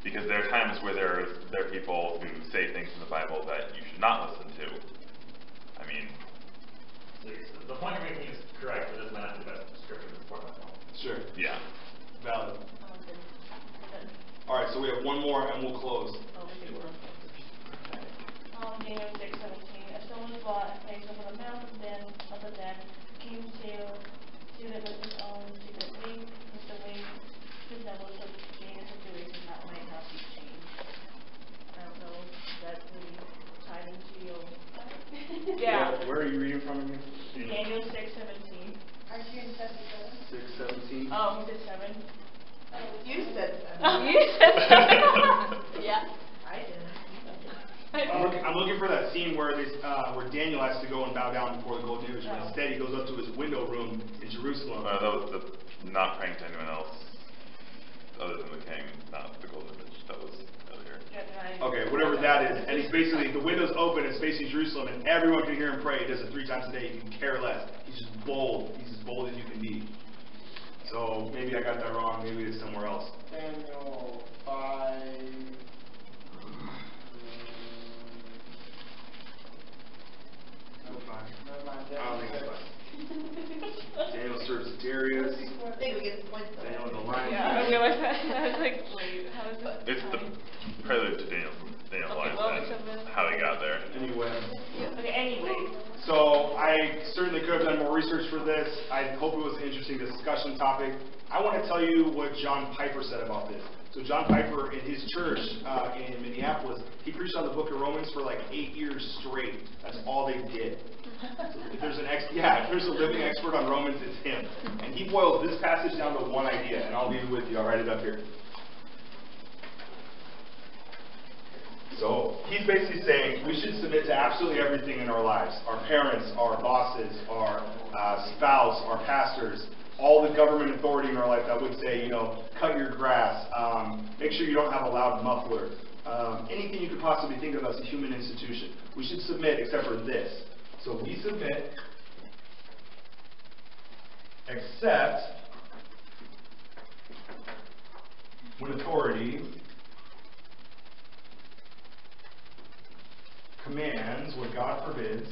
Because there are times where there are people who say things in the Bible that you should not listen to. I mean... So the point you're making is correct, but it doesn't have to be the best description of the point. Sure. Yeah. Valid. Alright, so we have one more and we'll close. Daniel 6:17. A stone was brought and placed over the mouth of the den. The king sealed it with his own secret wing. Mr. Wing resembles the Daniel situation that might not be changed. I don't know if that's really tied into your... Yeah. Where are you reading from again? Daniel 6:17. Aren't you in chapter 7? 6:17. Oh, he said 7. You said 7. You said 7. Yeah. I didn't. I'm looking for that scene where where Daniel has to go and bow down before the golden image, but Oh. instead he goes up to his window room in Jerusalem. That was the not praying to anyone else other than the king, not the golden image. That was earlier. Okay, whatever that is. And he's basically, the window's open, it's facing Jerusalem, and everyone can hear him pray. He does it 3 times a day. He can care less. He's just bold. He's as bold as you can be. So maybe I got that wrong. Maybe it's somewhere else. Daniel 5. I don't think it's fine. Daniel serves Darius. I think we get the point though. Daniel in the lion's Yeah, den. I realized that. I was like, wait, how is that? It's the prelude to Daniel's Okay, life well, and so how he got there. Anyway. Okay, anyway. So I certainly could have done more research for this. I hope it was an interesting discussion topic. I want to tell you what John Piper said about this. So John Piper, in his church in Minneapolis, he preached on the book of Romans for like 8 years straight. That's all they did. So if there's if there's a living expert on Romans, it's him. And he boils this passage down to one idea, and I'll leave it with you. I'll write it up here. So he's basically saying we should submit to absolutely everything in our lives. Our parents, our bosses, our spouse, our pastors, all the government authority in our life that would say, cut your grass, make sure you don't have a loud muffler, anything you could possibly think of as a human institution. We should submit except for this. So we submit except when authority commands what God forbids,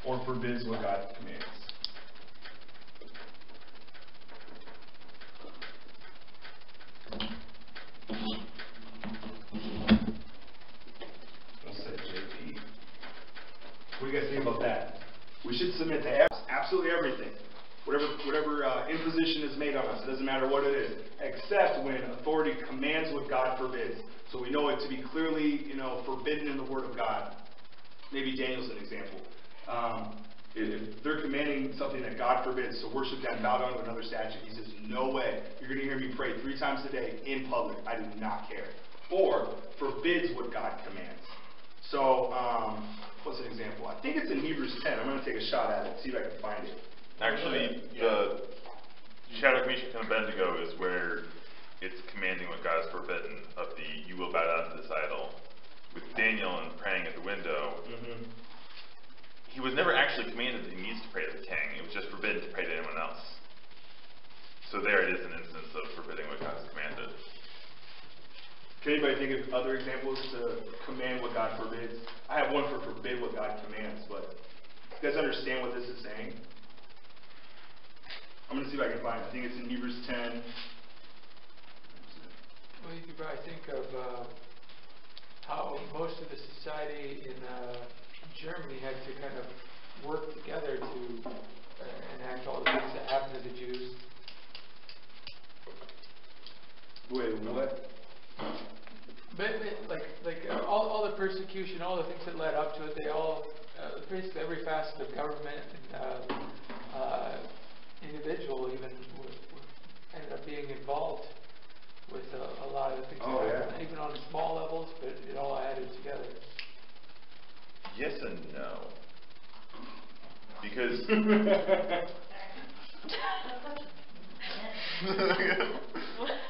or forbids what God commands. I'll say JP. What do you guys think about that? We should submit to absolutely everything. Whatever imposition is made on us, it doesn't matter what it is, except when authority commands what God forbids. So we know it to be clearly, forbidden in the Word of God. Maybe Daniel's an example. If they're commanding something that God forbids, to worship and bow down to another statue, he says, no way. You're going to hear me pray 3 times a day in public. I do not care. Or forbids what God commands. So, what's an example? I think it's in Hebrews 10. I'm going to take a shot at it, see if I can find it. Actually, the Shadrach, Meshach, and Abednego is where it's commanding what God has forbidden, of the you will bow down to this idol. With Daniel and praying at the window, he was never actually commanded that he needs to pray to the king. It was just forbidden to pray to anyone else. So there it is an instance of forbidding what God has commanded. Can anybody think of other examples to command what God forbids? I have one for forbid what God commands, but you guys understand what this is saying? I'm going to see if I can find it. I think it's in Hebrews 10. Well, you could probably think of how most of the society in Germany had to kind of work together to enact all the things that happened to the Jews. Wait, what? But all the persecution, all the things that led up to it, they all, basically every facet of government and individual even ended up being involved with a lot of the things that happened, even on small levels, but it all added together. Yes and no. Because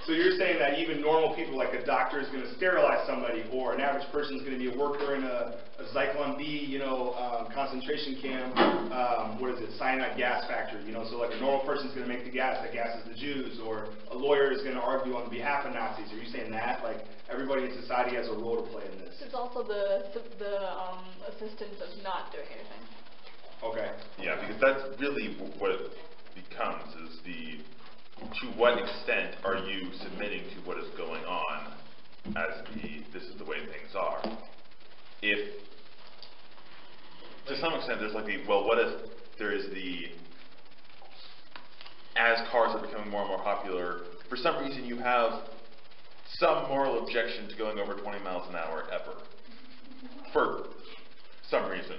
So you're saying that even normal people, like a doctor is going to sterilize somebody, or an average person is going to be a worker in a Zyklon B, concentration camp, cyanide gas factory, so like a normal person is going to make the gas, that gas is the Jews, or a lawyer is going to argue on behalf of Nazis. Are you saying that? Like, everybody in society has a role to play in this? There's also the assistance of not doing anything. Okay. yeah, because that's really what it becomes, is to what extent are you submitting to what is going on as this is the way things are? If, to some extent, there's like what if there is as cars are becoming more and more popular, for some reason you have some moral objection to going over 20 miles an hour ever. For some reason.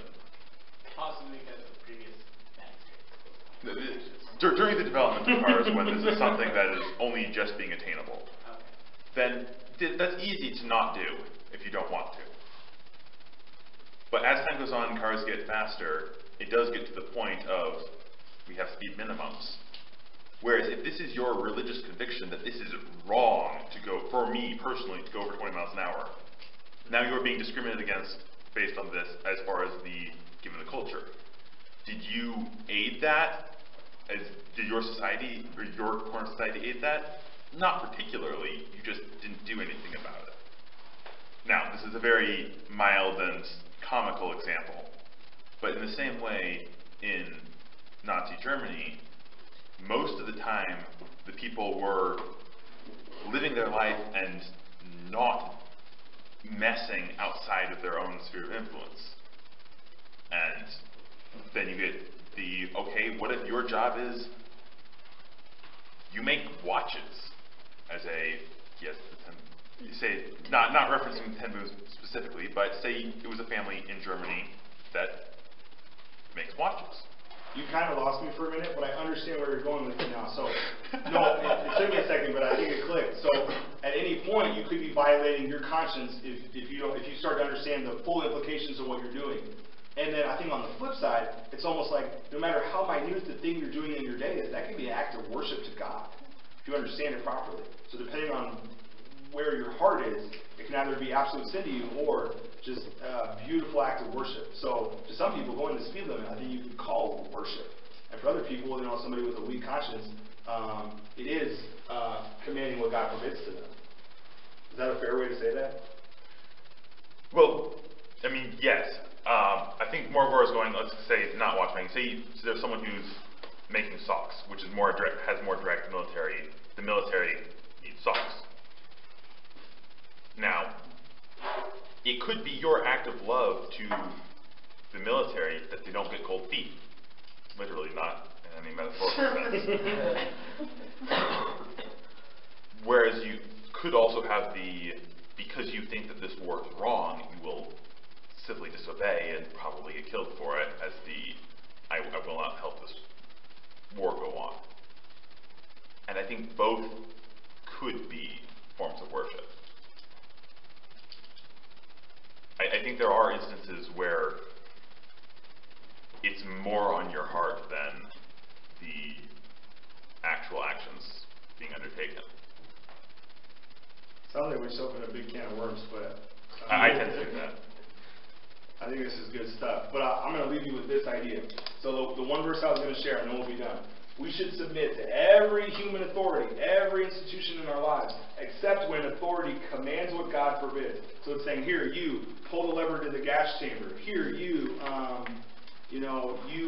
Possibly because of previous accidents. During the development of cars, when this is something that is only just being attainable, then that's easy to not do if you don't want to. But as time goes on and cars get faster, it does get to the point of we have speed minimums. Whereas if this is your religious conviction that this is wrong to go, for me personally, to go over 20 miles an hour, now you are being discriminated against based on this as far as given the culture. Did you aid that? Did your society, or your corner society aid that? Not particularly, you just didn't do anything about it. Now, this is a very mild and comical example, but in the same way, in Nazi Germany, most of the time, the people were living their life and not messing outside of their own sphere of influence. And then you get okay, what if your job is you make watches as say, not referencing Ten Moves specifically, but say it was a family in Germany that makes watches. You kind of lost me for a minute, but I understand where you're going with it now. So, no, it took me a second, but I think it clicked. So, at any point, you could be violating your conscience if you start to understand the full implications of what you're doing. And then I think on the flip side, it's almost like no matter how minute the thing you're doing in your day is, that can be an act of worship to God, if you understand it properly. So depending on where your heart is, it can either be absolute sin to you or just a beautiful act of worship. So to some people, going to the speed limit, I think you could call worship. And for other people, somebody with a weak conscience, it is commanding what God forbids to them. Is that a fair way to say that? Well, I mean, yes. I think more where I was going, let's say not watchmaking. Say there's someone who's making socks, which is more direct, has more direct military, the military needs socks. Now, it could be your act of love to the military that they don't get cold feet. Literally, not in any metaphorical sense. Whereas you could also have because you think that this war is wrong, you will civilly disobey and probably get killed for it as I will not help this war go on. And I think both could be forms of worship. I think there are instances where it's more on your heart than the actual actions being undertaken. Sounds like we just opened a big can of worms, but I tend to do that. I think this is good stuff. But I'm going to leave you with this idea. So the one verse I was going to share, and then we'll be done. We should submit to every human authority, every institution in our lives, except when authority commands what God forbids. So it's saying, here, you pull the lever to the gas chamber. Here, you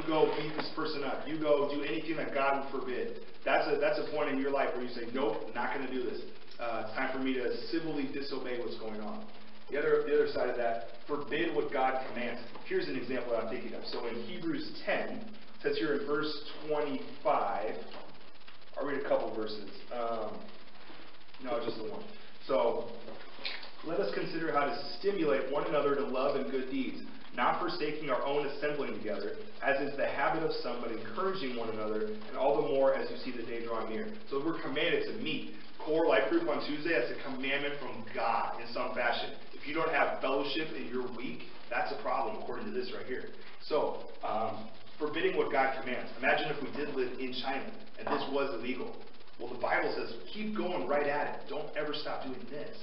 go beat this person up. You go do anything that God would forbid. That's a point in your life where you say, nope, not going to do this. It's time for me to civilly disobey what's going on. The other side of that, forbid what God commands. Here's an example that I'm thinking of. So in Hebrews 10, it says here in verse 25, I'll read a couple verses. No, just the one. So, let us consider how to stimulate one another to love and good deeds, not forsaking our own assembling together, as is the habit of some, but encouraging one another, and all the more as you see the day drawing near. So we're commanded to meet. Core Life Group on Tuesday, that's a commandment from God in some fashion. If you don't have fellowship in your week, that's a problem according to this right here. So, forbidding what God commands. Imagine if we did live in China and this was illegal. Well, the Bible says keep going right at it. Don't ever stop doing this.